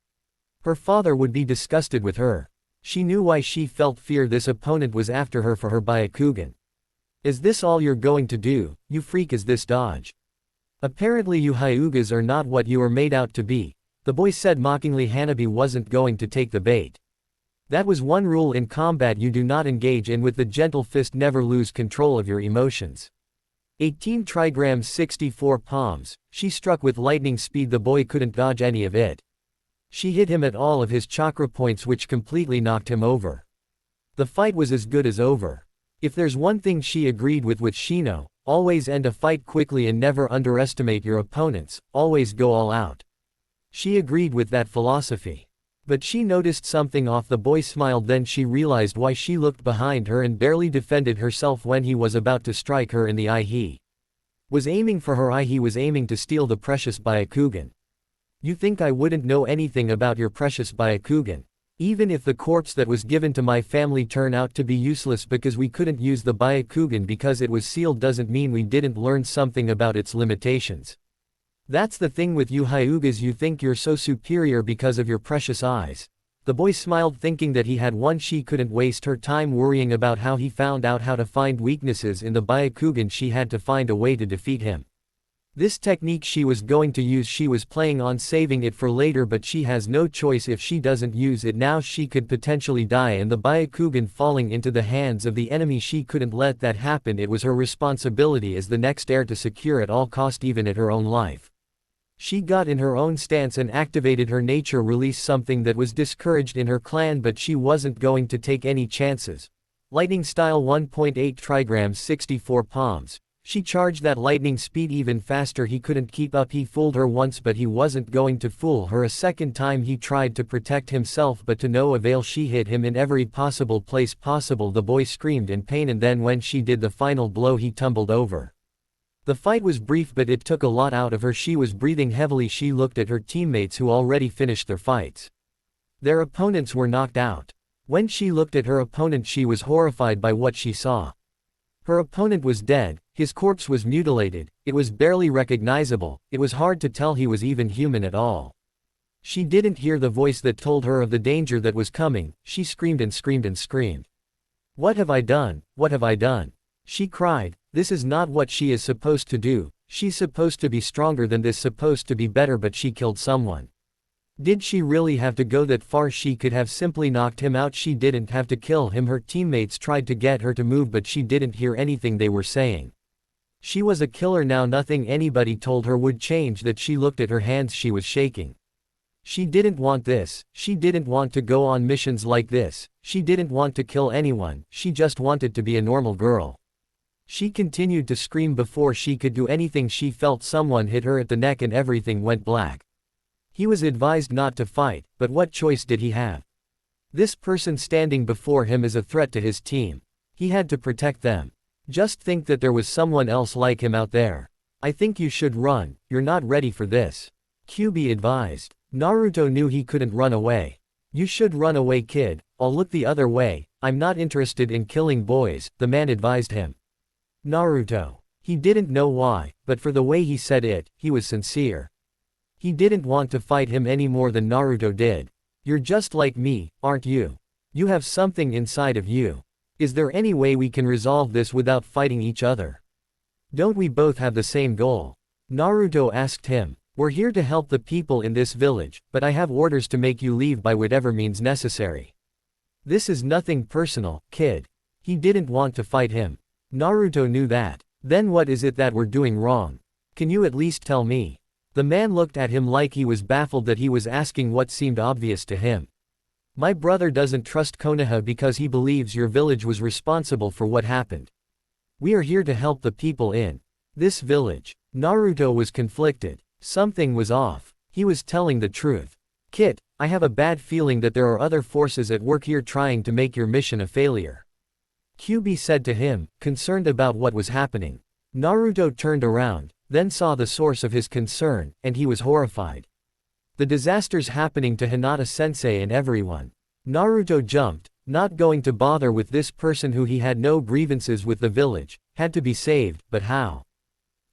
[SPEAKER 1] Her father would be disgusted with her. She knew why she felt fear. This opponent was after her for her Byakugan. Is this all you're going to do, you freak? Is this dodge? Apparently you Hyugas are not what you are made out to be, the boy said mockingly. Hanabi wasn't going to take the bait. That was one rule in combat you do not engage in with the gentle fist. Never lose control of your emotions. 18 trigrams 64 palms, she struck with lightning speed. The boy couldn't dodge any of it. She hit him at all of his chakra points, which completely knocked him over. The fight was as good as over. If there's one thing she agreed with Shino, always end a fight quickly and never underestimate your opponents, always go all out. She agreed with that philosophy. But she noticed something off. The boy smiled, then she realized why. She looked behind her and barely defended herself when he was about to strike her in the eye. He was aiming for her eye. He was aiming to steal the precious Byakugan. You think I wouldn't know anything about your precious Byakugan? Even if the corpse that was given to my family turned out to be useless because we couldn't use the Byakugan because it was sealed, doesn't mean we didn't learn something about its limitations. That's the thing with you Hyugas, you think you're so superior because of your precious eyes. The boy smiled, thinking that he had won. She couldn't waste her time worrying about how he found out how to find weaknesses in the Byakugan. She had to find a way to defeat him. This technique she was going to use, she was planning on saving it for later, but she has no choice. If she doesn't use it now, she could potentially die and the Byakugan falling into the hands of the enemy. She couldn't let that happen. It was her responsibility as the next heir to secure at all cost, even at her own life. She got in her own stance and activated her nature release, something that was discouraged in her clan, but she wasn't going to take any chances. Lightning style 1.8 trigrams 64 palms. She charged that lightning speed even faster. He couldn't keep up. He fooled her once, but he wasn't going to fool her a second time. He tried to protect himself, but to no avail. She hit him in every possible place possible. The boy screamed in pain, and then when she did the final blow, he tumbled over. The fight was brief, but it took a lot out of her. She was breathing heavily. She looked at her teammates who already finished their fights. Their opponents were knocked out. When she looked at her opponent, she was horrified by what she saw. Her opponent was dead, his corpse was mutilated, it was barely recognizable, it was hard to tell he was even human at all. She didn't hear the voice that told her of the danger that was coming. She screamed and screamed and screamed. What have I done? What have I done? She cried. This is not what she is supposed to do. She's supposed to be stronger than this, supposed to be better, but she killed someone. Did she really have to go that far? She could have simply knocked him out. She didn't have to kill him. Her teammates tried to get her to move, but she didn't hear anything they were saying. She was a killer now. Nothing anybody told her would change that. She looked at her hands. She was shaking. She didn't want this. She didn't want to go on missions like this. She didn't want to kill anyone. She just wanted to be a normal girl. She continued to scream. Before she could do anything, she felt someone hit her at the neck and everything went black. He was advised not to fight, but what choice did he have? This person standing before him is a threat to his team. He had to protect them. Just think that there was someone else like him out there. I think you should run. You're not ready for this. QB advised. Naruto knew he couldn't run away. You should run away, kid. I'll look the other way. I'm not interested in killing boys, the man advised him. Naruto. He didn't know why, but for the way he said it, he was sincere. He didn't want to fight him any more than Naruto did. You're just like me, aren't you? You have something inside of you. Is there any way we can resolve this without fighting each other? Don't we both have the same goal? Naruto asked him. We're here to help the people in this village, but I have orders to make you leave by whatever means necessary. This is nothing personal, kid. He didn't want to fight him. Naruto knew that. Then what is it that we're doing wrong? Can you at least tell me? The man looked at him like he was baffled that he was asking what seemed obvious to him. My brother doesn't trust Konoha because he believes your village was responsible for what happened. We are here to help the people in this village. Naruto was conflicted. Something was off. He was telling the truth. Kit, I have a bad feeling that there are other forces at work here trying to make your mission a failure. Kyuubi said to him, concerned about what was happening. Naruto turned around, then saw the source of his concern, and he was horrified. The disasters happening to Hinata-sensei and everyone. Naruto jumped, not going to bother with this person who he had no grievances with. The village had to be saved, but how?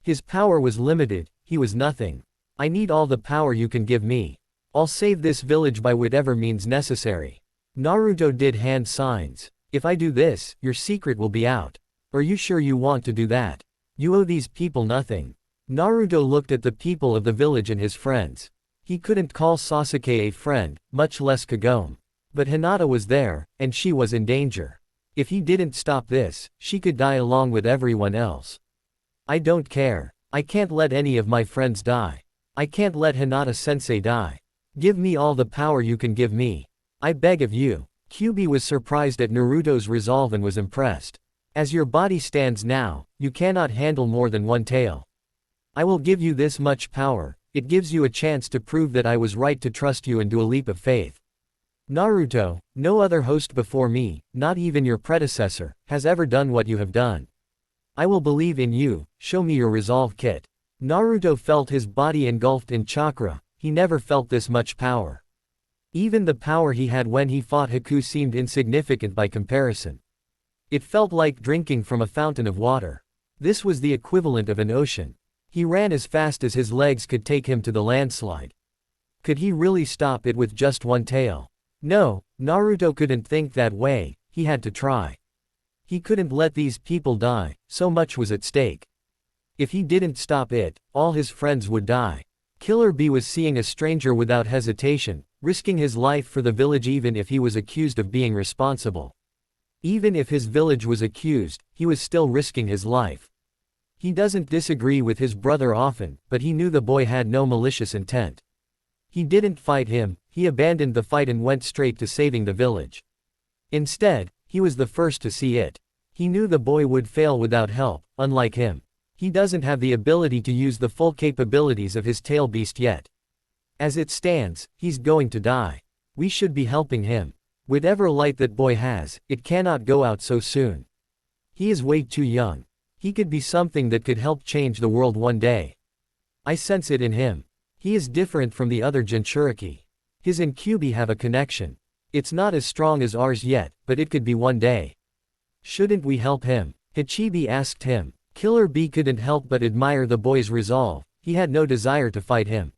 [SPEAKER 1] His power was limited, he was nothing. I need all the power you can give me. I'll save this village by whatever means necessary. Naruto did hand signs. If I do this, your secret will be out. Are you sure you want to do that? You owe these people nothing. Naruto looked at the people of the village and his friends. He couldn't call Sasuke a friend, much less Kagome. But Hinata was there, and she was in danger. If he didn't stop this, she could die along with everyone else. I don't care. I can't let any of my friends die. I can't let Hinata-sensei die. Give me all the power you can give me. I beg of you. Kyuubi was surprised at Naruto's resolve and was impressed. As your body stands now, you cannot handle more than one tail. I will give you this much power. It gives you a chance to prove that I was right to trust you and do a leap of faith. Naruto, no other host before me, not even your predecessor, has ever done what you have done. I will believe in you, show me your resolve, Kit. Naruto felt his body engulfed in chakra, he never felt this much power. Even the power he had when he fought Haku seemed insignificant by comparison. It felt like drinking from a fountain of water. This was the equivalent of an ocean. He ran as fast as his legs could take him to the landslide. Could he really stop it with just one tail? No, Naruto couldn't think that way, he had to try. He couldn't let these people die, so much was at stake. If he didn't stop it, all his friends would die. Killer Bee was seeing a stranger without hesitation, risking his life for the village even if he was accused of being responsible. Even if his village was accused, he was still risking his life. He doesn't disagree with his brother often, but he knew the boy had no malicious intent. He didn't fight him, he abandoned the fight and went straight to saving the village. Instead, he was the first to see it. He knew the boy would fail without help, unlike him. He doesn't have the ability to use the full capabilities of his tail beast yet. As it stands, he's going to die. We should be helping him. Whatever light that boy has, it cannot go out so soon. He is way too young. He could be something that could help change the world one day. I sense it in him. He is different from the other Jinchuriki. His and Kyuubi have a connection. It's not as strong as ours yet, but it could be one day. Shouldn't we help him? Hachibi asked him. Killer Bee couldn't help but admire the boy's resolve. He had no desire to fight him.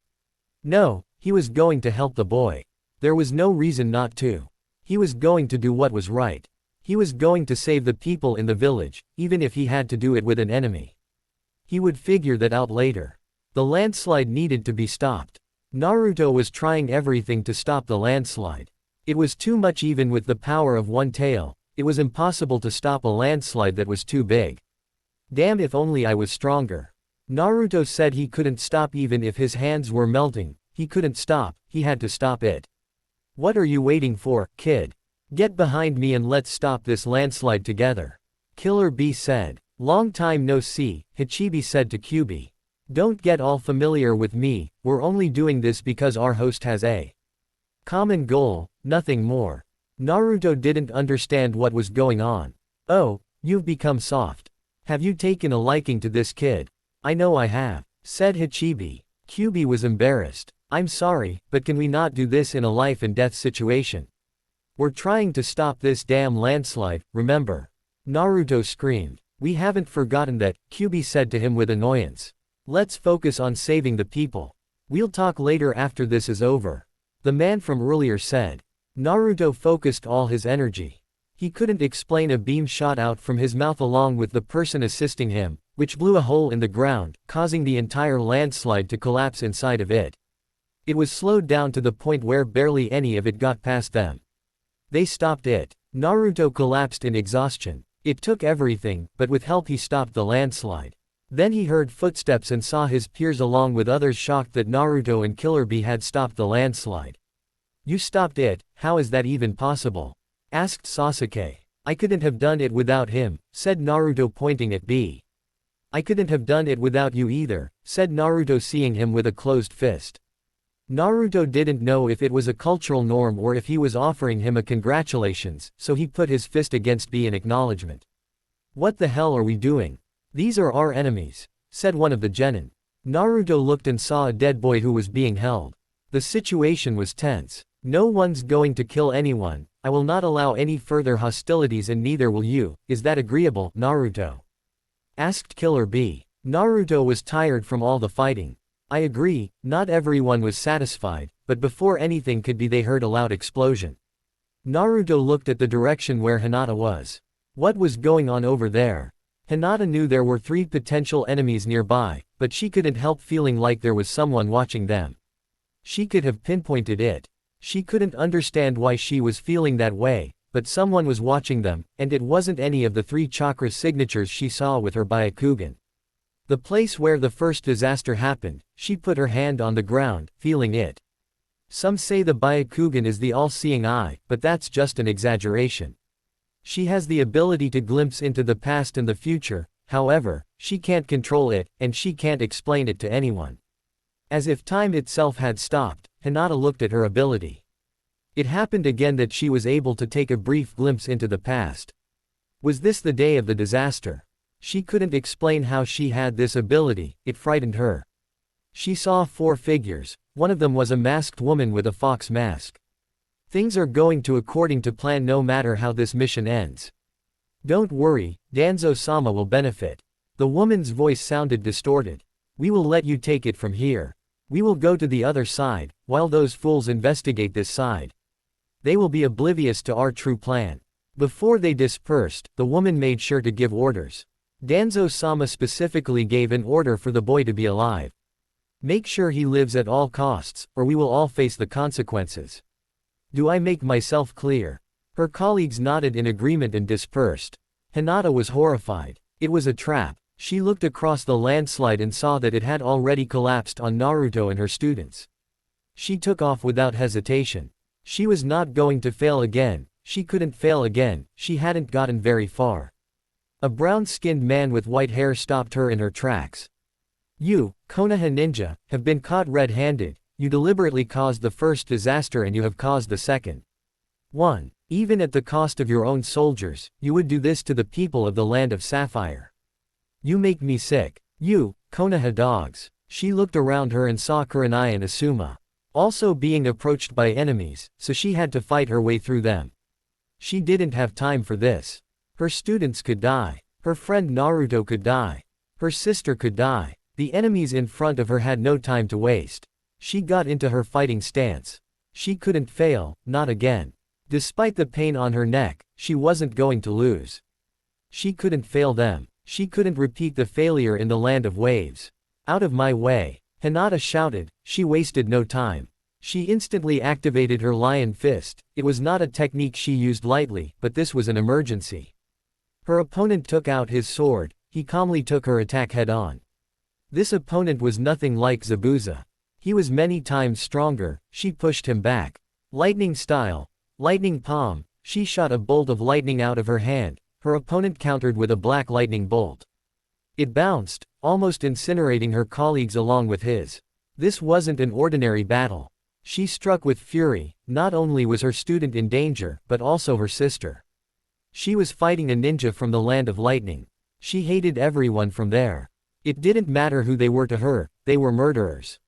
[SPEAKER 1] No, he was going to help the boy. There was no reason not to. He was going to do what was right. He was going to save the people in the village, even if he had to do it with an enemy. He would figure that out later. The landslide needed to be stopped. Naruto was trying everything to stop the landslide. It was too much even with the power of one tail. It was impossible to stop a landslide that was too big. Damn, if only I was stronger. Naruto said he couldn't stop even if his hands were melting. He couldn't stop, he had to stop it. What are you waiting for, kid? Get behind me and let's stop this landslide together. Killer Bee said. Long time no see, Hachibi said to Kyuubi. Don't get all familiar with me, we're only doing this because our host has a common goal, nothing more. Naruto didn't understand what was going on. Oh, you've become soft. Have you taken a liking to this kid? I know I have, said Hachibi. Kyuubi was embarrassed. I'm sorry, but can we not do this in a life and death situation? We're trying to stop this damn landslide, remember? Naruto screamed. We haven't forgotten that, Kyuubi said to him with annoyance. Let's focus on saving the people. We'll talk later after this is over. The man from earlier said. Naruto focused all his energy. He couldn't explain a beam shot out from his mouth along with the person assisting him, which blew a hole in the ground, causing the entire landslide to collapse inside of it. It was slowed down to the point where barely any of it got past them. They stopped it. Naruto collapsed in exhaustion. It took everything, but with help he stopped the landslide. Then he heard footsteps and saw his peers along with others shocked that Naruto and Killer Bee had stopped the landslide. You stopped it, how is that even possible? Asked Sasuke. I couldn't have done it without him, said Naruto pointing at B. I couldn't have done it without you either, said Naruto seeing him with a closed fist. Naruto didn't know if it was a cultural norm or if he was offering him a congratulations, so he put his fist against B in acknowledgement. What the hell are we doing? These are our enemies, said one of the genin. Naruto looked and saw a dead boy who was being held. The situation was tense. No one's going to kill anyone, I will not allow any further hostilities and neither will you, is that agreeable, Naruto? Asked Killer B. Naruto was tired from all the fighting. I agree, not everyone was satisfied, but before anything could be they heard a loud explosion. Naruto looked at the direction where Hinata was. What was going on over there? Hinata knew there were 3 potential enemies nearby, but she couldn't help feeling like there was someone watching them. She could have pinpointed it. She couldn't understand why she was feeling that way, but someone was watching them, and it wasn't any of the 3 chakra signatures she saw with her Byakugan. The place where the first disaster happened, she put her hand on the ground, feeling it. Some say the Byakugan is the all-seeing eye, but that's just an exaggeration. She has the ability to glimpse into the past and the future, however, she can't control it, and she can't explain it to anyone. As if time itself had stopped, Hinata looked at her ability. It happened again that she was able to take a brief glimpse into the past. Was this the day of the disaster? She couldn't explain how she had this ability, it frightened her. She saw 4 figures, one of them was a masked woman with a fox mask. Things are going to according to plan no matter how this mission ends. Don't worry, Danzo-sama will benefit. The woman's voice sounded distorted. We will let you take it from here. We will go to the other side, while those fools investigate this side. They will be oblivious to our true plan. Before they dispersed, the woman made sure to give orders. Danzo-sama specifically gave an order for the boy to be alive. Make sure he lives at all costs, or we will all face the consequences. Do I make myself clear? Her colleagues nodded in agreement and dispersed. Hinata was horrified. It was a trap. She looked across the landslide and saw that it had already collapsed on Naruto and her students. She took off without hesitation. She was not going to fail again. She couldn't fail again, she hadn't gotten very far. A brown-skinned man with white hair stopped her in her tracks. You, Konoha ninja, have been caught red-handed. You deliberately caused the first disaster and you have caused the second. 1. Even at the cost of your own soldiers, you would do this to the people of the land of Sapphire. You make me sick. You, Konoha dogs. She looked around her and saw Kurenai and Asuma also being approached by enemies, so she had to fight her way through them. She didn't have time for this. Her students could die. Her friend Naruto could die. Her sister could die. The enemies in front of her had no time to waste. She got into her fighting stance. She couldn't fail, not again. Despite the pain on her neck, she wasn't going to lose. She couldn't fail them. She couldn't repeat the failure in the land of waves. Out of my way. Hinata shouted. She wasted no time. She instantly activated her lion fist. It was not a technique she used lightly, but this was an emergency. Her opponent took out his sword. He calmly took her attack head-on. This opponent was nothing like Zabuza. He was many times stronger. She pushed him back. Lightning style. Lightning palm. She shot a bolt of lightning out of her hand. Her opponent countered with a black lightning bolt. It bounced, almost incinerating her colleagues along with his. This wasn't an ordinary battle. She struck with fury. Not only was her student in danger, but also her sister. She was fighting a ninja from the land of lightning. She hated everyone from there. It didn't matter who they were to her, they were murderers.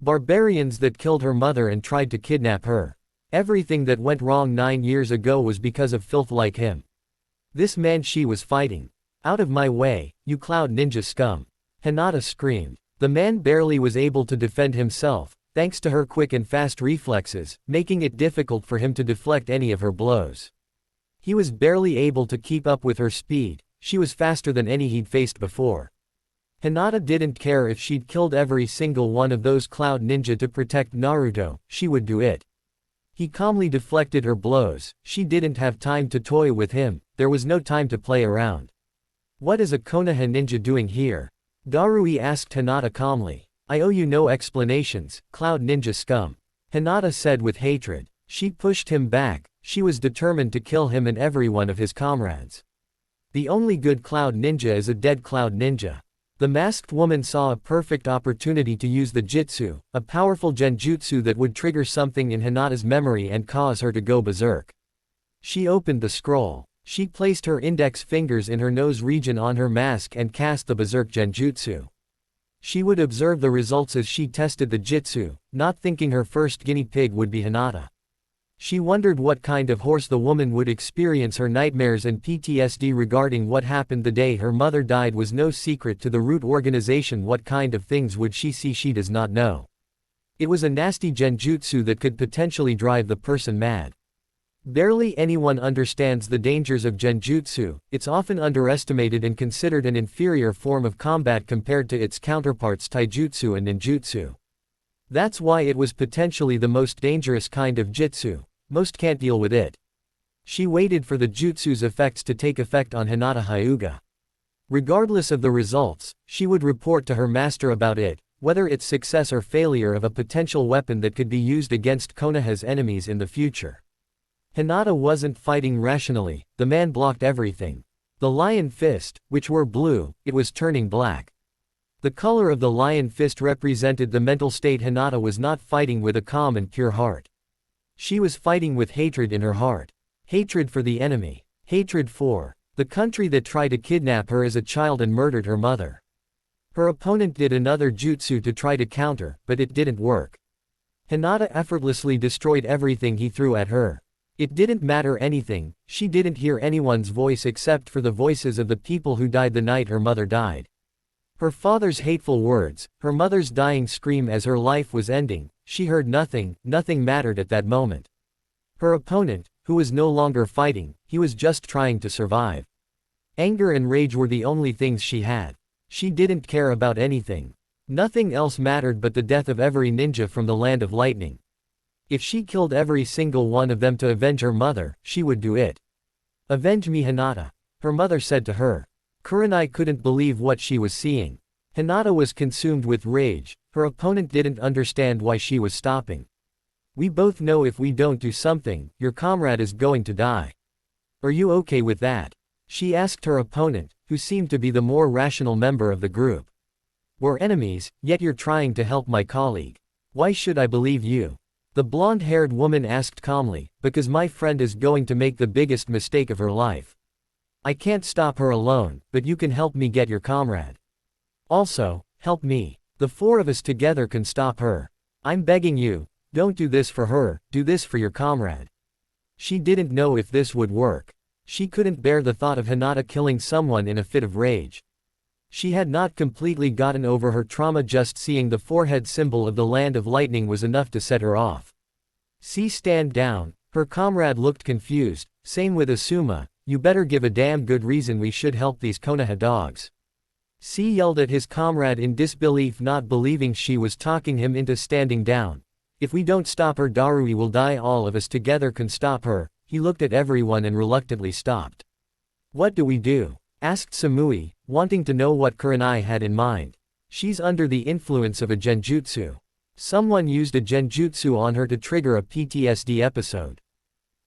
[SPEAKER 1] Barbarians that killed her mother and tried to kidnap her. Everything that went wrong 9 years ago was because of filth like him. This man she was fighting. Out of my way, you cloud ninja scum. Hinata screamed. The man barely was able to defend himself, thanks to her quick and fast reflexes, making it difficult for him to deflect any of her blows. He was barely able to keep up with her speed. She was faster than any he'd faced before. Hinata didn't care if she'd killed every single one of those cloud ninja to protect Naruto, she would do it. He calmly deflected her blows. She didn't have time to toy with him, there was no time to play around. What is a Konoha ninja doing here? Darui asked Hinata calmly. I owe you no explanations, cloud ninja scum. Hinata said with hatred. She pushed him back. She was determined to kill him and every one of his comrades. The only good cloud ninja is a dead cloud ninja. The masked woman saw a perfect opportunity to use the Jitsu, a powerful genjutsu that would trigger something in Hinata's memory and cause her to go berserk. She opened the scroll. She placed her index fingers in her nose region on her mask and cast the berserk genjutsu. She would observe the results as she tested the jitsu, not thinking her first guinea pig would be Hinata. She wondered what kind of horse the woman would experience. Her nightmares and PTSD regarding what happened the day her mother died was no secret to the root organization. What kind of things would she see? She does not know. It was a nasty genjutsu that could potentially drive the person mad. Barely anyone understands the dangers of genjutsu. It's often underestimated and considered an inferior form of combat compared to its counterparts taijutsu and ninjutsu. That's why it was potentially the most dangerous kind of jitsu. Most can't deal with it. She waited for the jutsu's effects to take effect on Hinata Hyuga. Regardless of the results, she would report to her master about it, whether it's success or failure of a potential weapon that could be used against Konoha's enemies in the future. Hinata wasn't fighting rationally, the man blocked everything. The lion fist, which were blue, it was turning black. The color of the lion fist represented the mental state. Hinata was not fighting with a calm and pure heart. She was fighting with hatred in her heart. Hatred for the enemy. Hatred for the country that tried to kidnap her as a child and murdered her mother. Her opponent did another jutsu to try to counter, but it didn't work. Hinata effortlessly destroyed everything he threw at her. It didn't matter anything. She didn't hear anyone's voice except for the voices of the people who died the night her mother died. Her father's hateful words, her mother's dying scream as her life was ending, she heard nothing. Nothing mattered at that moment. Her opponent, who was no longer fighting, he was just trying to survive. Anger and rage were the only things she had. She didn't care about anything. Nothing else mattered but the death of every ninja from the land of lightning. If she killed every single one of them to avenge her mother, she would do it. Avenge me, Hinata, her mother said to her. Kurenai couldn't believe what she was seeing. Hinata was consumed with rage. Her opponent didn't understand why she was stopping. We both know if we don't do something, your comrade is going to die. Are you okay with that? She asked her opponent, who seemed to be the more rational member of the group. We're enemies, yet you're trying to help my colleague. Why should I believe you? The blonde-haired woman asked calmly, because my friend is going to make the biggest mistake of her life. I can't stop her alone, but you can help me get your comrade. Also, help me. The four of us together can stop her. I'm begging you, don't do this for her, do this for your comrade. She didn't know if this would work. She couldn't bear the thought of Hinata killing someone in a fit of rage. She had not completely gotten over her trauma. Just seeing the forehead symbol of the land of lightning was enough to set her off. See, stand down. Her comrade looked confused. Same with Asuma. You better give a damn good reason we should help these Konoha dogs. C yelled at his comrade in disbelief, not believing she was talking him into standing down. If we don't stop her, Darui will die. All of us together can stop her. He looked at everyone and reluctantly stopped. What do we do? Asked Samui, wanting to know what Kurenai had in mind. She's under the influence of a genjutsu. Someone used a genjutsu on her to trigger a PTSD episode.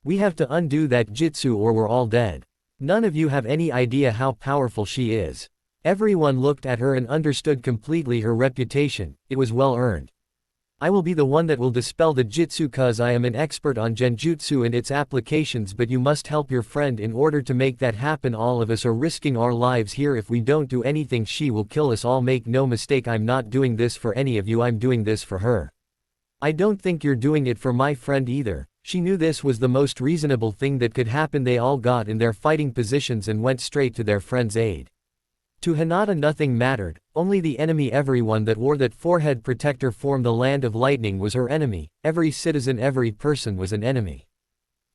[SPEAKER 1] We have to undo that jitsu or we're all dead. None of you have any idea how powerful she is. Everyone looked at her and understood completely her reputation. It was well earned. I will be the one that will dispel the jitsu cause I am an expert on genjutsu and its applications, but you must help your friend in order to make that happen. All of us are risking our lives here. If we don't do anything, she will kill us all. Make no mistake, I'm not doing this for any of you, I'm doing this for her. I don't think you're doing it for my friend either. She knew this was the most reasonable thing that could happen. They all got in their fighting positions and went straight to their friend's aid. To Hinata nothing mattered, only the enemy. Everyone that wore that forehead protector form the land of lightning was her enemy. Every citizen, every person was an enemy.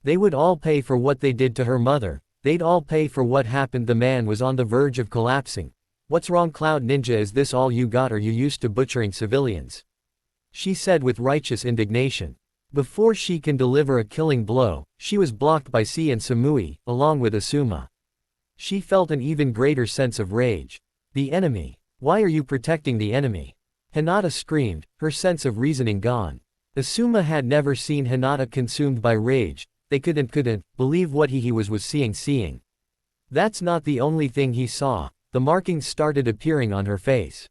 [SPEAKER 1] They would all pay for what they did to her mother. They'd all pay for what happened. The man was on the verge of collapsing. What's wrong, Cloud Ninja? Is this all you got? Are you used to butchering civilians? She said with righteous indignation. Before she can deliver a killing blow, she was blocked by C and Samui, along with Asuma. She felt an even greater sense of rage. The enemy. Why are you protecting the enemy? Hinata screamed, her sense of reasoning gone. Asuma had never seen Hinata consumed by rage. they couldn't believe what he was seeing. That's not the only thing he saw, the markings started appearing on her face.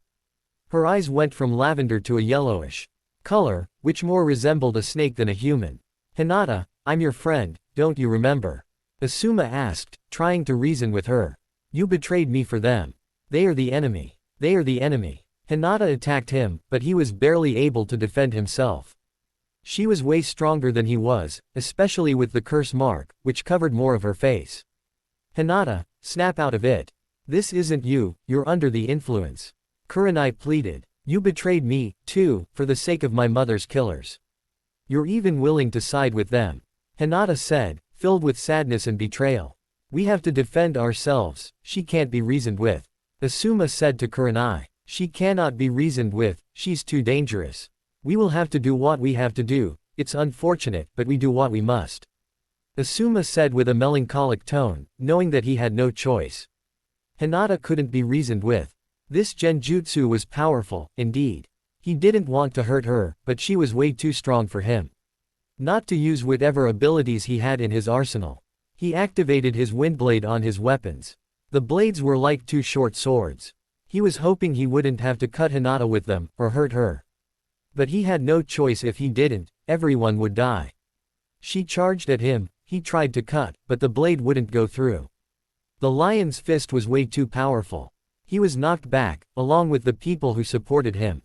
[SPEAKER 1] Her eyes went from lavender to a yellowish color, which more resembled a snake than a human. Hinata, I'm your friend, don't you remember? Asuma asked, trying to reason with her. You betrayed me for them. They are the enemy. They are the enemy. Hinata attacked him, but he was barely able to defend himself. She was way stronger than he was, especially with the curse mark, which covered more of her face. Hinata, snap out of it. This isn't you, you're under the influence. Kurenai pleaded. You betrayed me, too, for the sake of my mother's killers. You're even willing to side with them. Hinata said, filled with sadness and betrayal. We have to defend ourselves, she can't be reasoned with. Asuma said to Kurenai. She cannot be reasoned with, she's too dangerous. We will have to do what we have to do, it's unfortunate but we do what we must. Asuma said with a melancholic tone, knowing that he had no choice. Hinata couldn't be reasoned with. This genjutsu was powerful, indeed. He didn't want to hurt her, but she was way too strong for him. Not to use whatever abilities he had in his arsenal. He activated his windblade on his weapons. The blades were like two short swords. He was hoping he wouldn't have to cut Hinata with them, or hurt her. But he had no choice. If he didn't, everyone would die. She charged at him, he tried to cut, but the blade wouldn't go through. The lion's fist was way too powerful. He was knocked back, along with the people who supported him.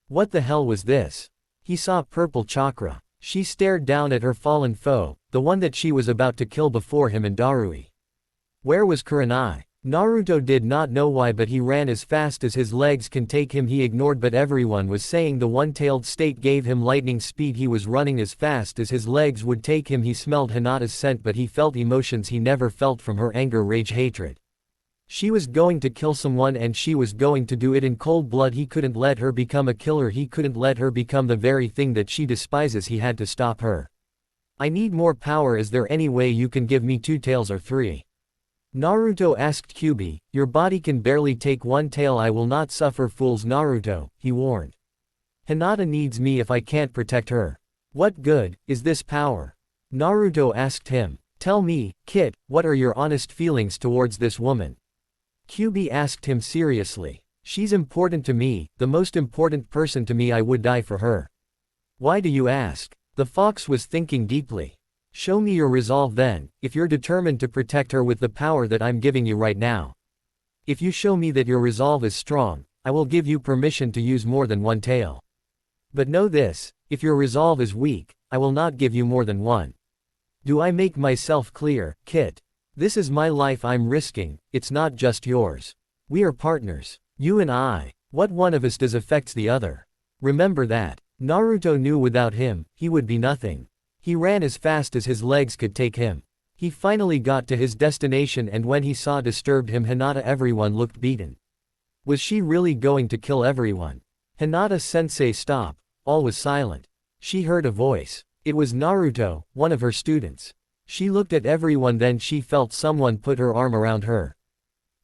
[SPEAKER 1] What the hell was this? He saw purple chakra. She stared down at her fallen foe, the one that she was about to kill before him and Darui. Where was Kurenai? Naruto did not know why, but he ran as fast as his legs can take him. He ignored, but everyone was saying the one-tailed state gave him lightning speed. He was running as fast as his legs would take him. He smelled Hinata's scent, but he felt emotions he never felt from her: anger, rage, hatred. She was going to kill someone and she was going to do it in cold blood. He couldn't let her become a killer. He couldn't let her become the very thing that she despises. He had to stop her. I need more power. Is there any way you can give me 2 tails or 3? Naruto asked Kyuubi. Your body can barely take 1 tail. I will not suffer fools, Naruto, he warned. Hinata needs me if I can't protect her. What good is this power? Naruto asked him. Tell me, Kit, what are your honest feelings towards this woman? Kyuubi asked him seriously. She's important to me, the most important person to me. I would die for her. Why do you ask? The fox was thinking deeply. Show me your resolve then, if you're determined to protect her with the power that I'm giving you right now. If you show me that your resolve is strong, I will give you permission to use more than 1 tail. But know this, if your resolve is weak, I will not give you more than 1. Do I make myself clear, Kit? This is my life I'm risking, it's not just yours. We are partners. You and I. What one of us does affects the other. Remember that. Naruto knew without him, he would be nothing. He ran as fast as his legs could take him. He finally got to his destination, and when he saw disturbed him Hinata, everyone looked beaten. Was she really going to kill everyone? Hinata-sensei, stop. All was silent. She heard a voice. It was Naruto, one of her students. She looked at everyone, then she felt someone put her arm around her.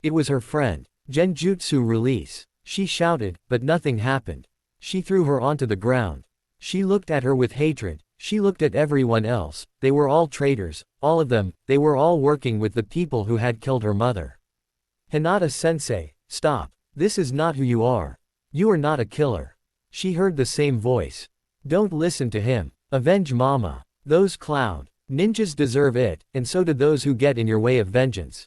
[SPEAKER 1] It was her friend. Genjutsu release. She shouted, but nothing happened. She threw her onto the ground. She looked at her with hatred. She looked at everyone else. They were all traitors, all of them. They were all working with the people who had killed her mother. Hinata-sensei, stop. This is not who you are. You are not a killer. She heard the same voice. Don't listen to him. Avenge Mama. Those cloud ninjas deserve it, and so do those who get in your way of vengeance.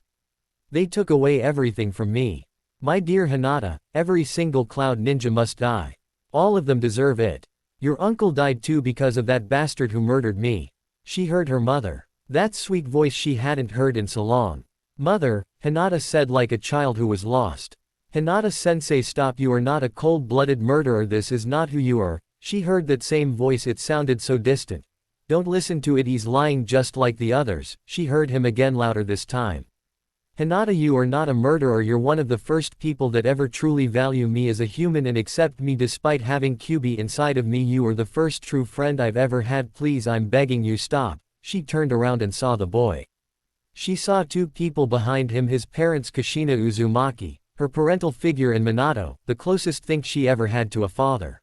[SPEAKER 1] They took away everything from me. My dear Hinata, every single cloud ninja must die. All of them deserve it. Your uncle died too because of that bastard who murdered me. She heard her mother. That sweet voice she hadn't heard in so long. Mother, Hinata said like a child who was lost. Hinata-sensei, stop. You are not a cold-blooded murderer. This is not who you are. She heard that same voice. It sounded so distant. Don't listen to it. He's lying just like the others. She heard him again, louder this time. Hinata, you are not a murderer. You're one of the first people that ever truly value me as a human and accept me despite having Kyuubi inside of me. You are the first true friend I've ever had. Please, I'm begging you, stop. She turned around and saw the boy. She saw 2 people behind him, his parents Kushina Uzumaki, her parental figure, and Minato, the closest thing she ever had to a father.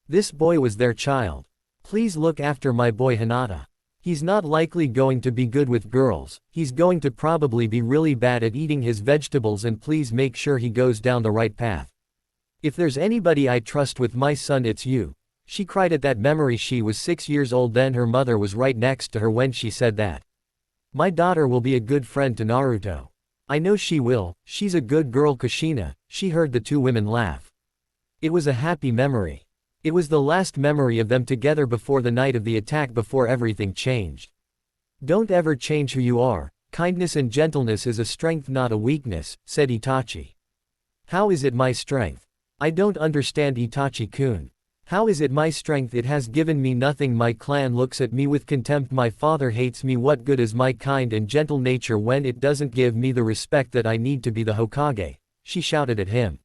[SPEAKER 1] This boy was their child. Please look after my boy Hinata. He's not likely going to be good with girls, he's going to probably be really bad at eating his vegetables, and please make sure he goes down the right path. If there's anybody I trust with my son, it's you. She cried at that memory. She was 6 years old then. Her mother was right next to her when she said that. My daughter will be a good friend to Naruto. I know she will, she's a good girl. Kushina, she heard the two women laugh. It was a happy memory. It was the last memory of them together before the night of the attack, before everything changed. Don't ever change who you are. Kindness and gentleness is a strength, not a weakness, said Itachi. How is it my strength? I don't understand, Itachi-kun. How is it my strength? It has given me nothing. My clan looks at me with contempt. My father hates me. What good is my kind and gentle nature when it doesn't give me the respect that I need to be the Hokage? She shouted at him.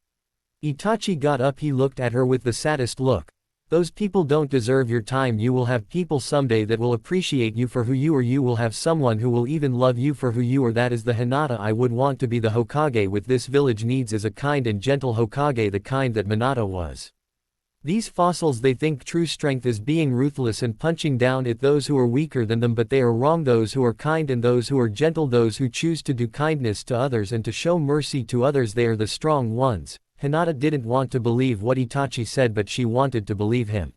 [SPEAKER 1] Itachi got up. He looked at her with the saddest look. Those people don't deserve your time. You will have people someday that will appreciate you for who you are. You will have someone who will even love you for who you are. That is the Hinata I would want to be. The Hokage with this village needs is a kind and gentle Hokage, the kind that Minato was. These fossils, they think true strength is being ruthless and punching down at those who are weaker than them, but they are wrong. Those who are kind and those who are gentle, those who choose to do kindness to others and to show mercy to others, they are the strong ones. Hinata didn't want to believe what Itachi said, but she wanted to believe him.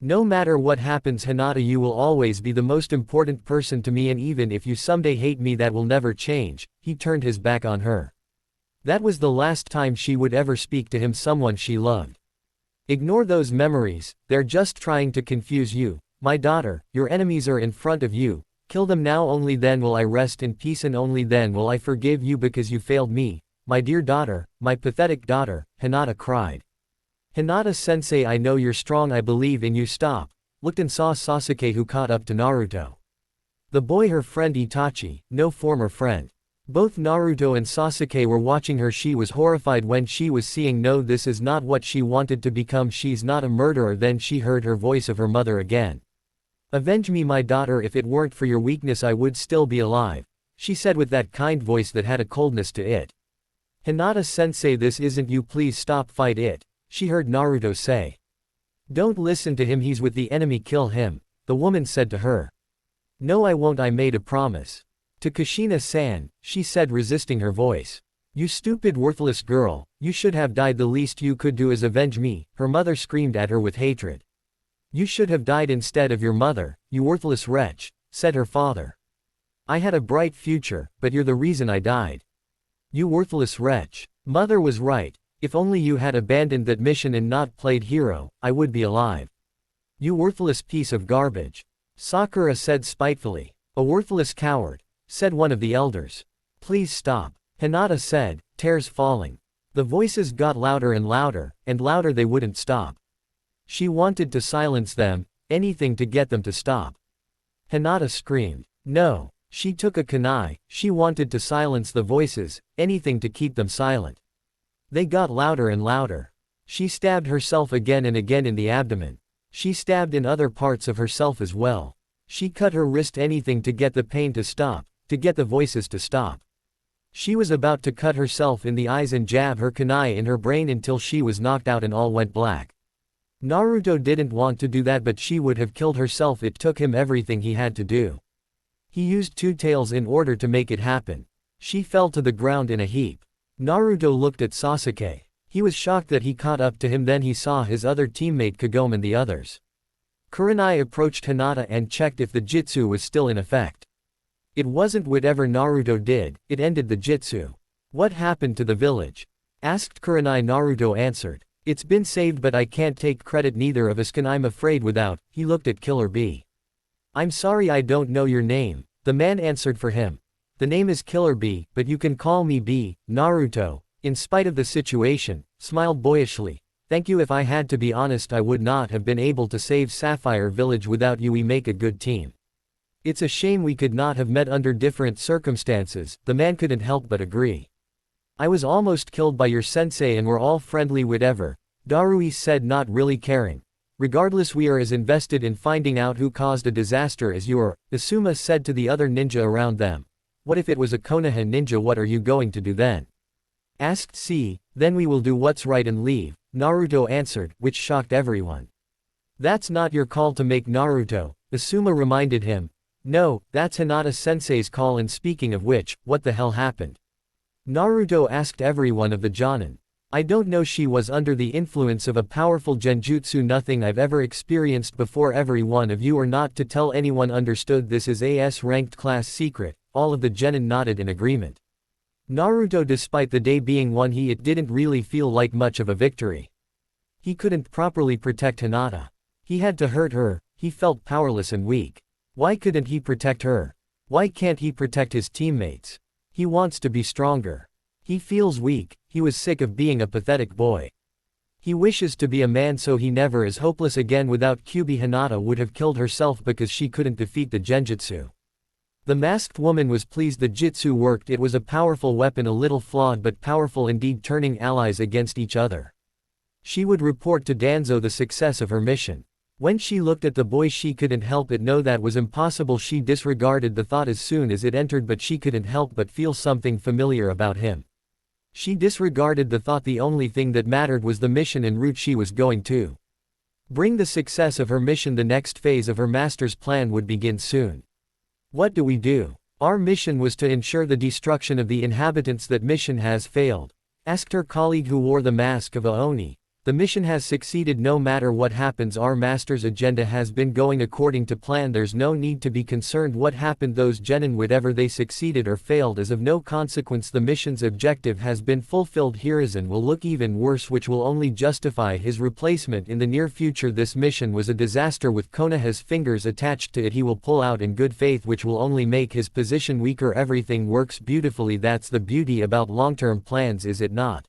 [SPEAKER 1] No matter what happens, Hinata, you will always be the most important person to me, and even if you someday hate me, that will never change. He turned his back on her. That was the last time she would ever speak to him, someone she loved. Ignore those memories, they're just trying to confuse you. My daughter, your enemies are in front of you. Kill them now, only then will I rest in peace, and only then will I forgive you because you failed me. My dear daughter, my pathetic daughter, Hinata cried. Hinata-sensei, I know you're strong, I believe in you. Stop. Looked and saw Sasuke, who caught up to Naruto. The boy, her friend Itachi, no former friend. Both Naruto and Sasuke were watching her. She was horrified when she was seeing. No, this is not what she wanted to become. She's not a murderer. Then she heard her voice of her mother again. Avenge me, my daughter. If it weren't for your weakness, I would still be alive, she said with that kind voice that had a coldness to it. Hinata-sensei, this isn't you. Please stop. Fight it, she heard Naruto say. Don't listen to him. He's with the enemy. Kill him, the woman said to her. No, I won't. I made a promise. To Kushina-san, she said, resisting her voice. You stupid, worthless girl, you should have died. The least you could do is avenge me, her mother screamed at her with hatred. You should have died instead of your mother, you worthless wretch, said her father. I had a bright future, but you're the reason I died. You worthless wretch. Mother was right. If only you had abandoned that mission and not played hero, I would be alive. You worthless piece of garbage, Sakura said spitefully. A worthless coward, said one of the elders. Please stop, Hinata said, tears falling. The voices got louder and louder, and louder. They wouldn't stop. She wanted to silence them, anything to get them to stop. Hinata screamed. No. She took a kunai. She wanted to silence the voices, anything to keep them silent. They got louder and louder. She stabbed herself again and again in the abdomen. She stabbed in other parts of herself as well. She cut her wrist, anything to get the pain to stop, to get the voices to stop. She was about to cut herself in the eyes and jab her kunai in her brain until she was knocked out and all went black. Naruto didn't want to do that, but she would have killed herself. It took him everything he had to do. He used two tails in order to make it happen. She fell to the ground in a heap. Naruto looked at Sasuke. He was shocked that he caught up to him. Then he saw his other teammate Kagome and the others. Kurenai approached Hinata and checked if the jutsu was still in effect. It wasn't. Whatever Naruto did, it ended the jutsu. What happened to the village? Asked Kurenai. Naruto answered. It's been saved, but I can't take credit. Neither of us can. I'm afraid without. He looked at Killer Bee. I'm sorry, I don't know your name, the man answered for him. The name is Killer Bee, but you can call me B. Naruto, in spite of the situation, smiled boyishly. Thank you. If I had to be honest, I would not have been able to save Sapphire Village without you. We make a good team. It's a shame we could not have met under different circumstances, the man couldn't help but agree. I was almost killed by your sensei and we're all friendly. Whatever, Darui said, not really caring. Regardless, we are as invested in finding out who caused a disaster as you are. Asuma said to the other ninja around them. What if it was a Konoha ninja? What are you going to do then? Asked C. Then we will do what's right and leave, Naruto answered, which shocked everyone. That's not your call to make, Naruto, Asuma reminded him. No, that's Hinata-sensei's call, and speaking of which, what the hell happened? Naruto asked everyone of the Jonin. I don't know, she was under the influence of a powerful genjutsu, nothing I've ever experienced before. Every one of you are not to tell anyone, understood? This is a S-ranked class secret. All of the genin nodded in agreement. Naruto, despite the day being one, it didn't really feel like much of a victory. He couldn't properly protect Hinata. He had to hurt her. He felt powerless and weak. Why couldn't he protect her? Why can't he protect his teammates? He wants to be stronger. He feels weak. He was sick of being a pathetic boy. He wishes to be a man, so he never is hopeless again. Without Kyuubi, Hinata would have killed herself because she couldn't defeat the genjutsu. The masked woman was pleased the jitsu worked. It was a powerful weapon, a little flawed but powerful indeed, turning allies against each other. She would report to Danzo the success of her mission. When she looked at the boy, she couldn't help but know that was impossible. She disregarded the thought as soon as it entered, but she couldn't help but feel something familiar about him. She disregarded the thought. The only thing that mattered was the mission en route she was going to. Bring the success of her mission. The next phase of her master's plan would begin soon. What do we do? Our mission was to ensure the destruction of the inhabitants. That mission has failed, asked her colleague who wore the mask of a Oni. The mission has succeeded no matter what happens. Our master's agenda has been going according to plan. There's no need to be concerned what happened. Those genin, whatever they succeeded or failed, is of no consequence. The mission's objective has been fulfilled. Hiruzen will look even worse, which will only justify his replacement in the near future. This mission was a disaster. With Konoha's fingers attached to it, he will pull out in good faith, which will only make his position weaker. Everything works beautifully. That's the beauty about long-term plans, is it not?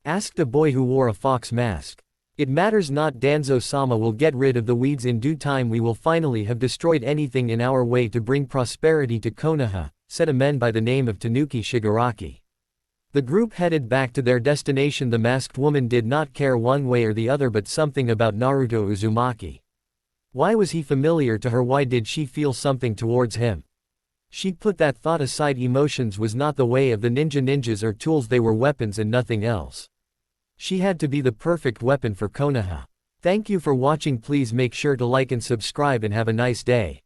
[SPEAKER 1] Asked a boy who wore a fox mask. It matters not. Danzo-sama will get rid of the weeds in due time. We will finally have destroyed anything in our way to bring prosperity to Konoha, said a man by the name of Tanuki Shigaraki. The group headed back to their destination. The masked woman did not care one way or the other, but something about Naruto Uzumaki. Why was he familiar to her? Why did she feel something towards him? She put that thought aside. Emotions was not the way of the ninjas or tools. They were weapons and nothing else. She had to be the perfect weapon for Konoha. Thank you for watching. Please make sure to like and subscribe, and have a nice day.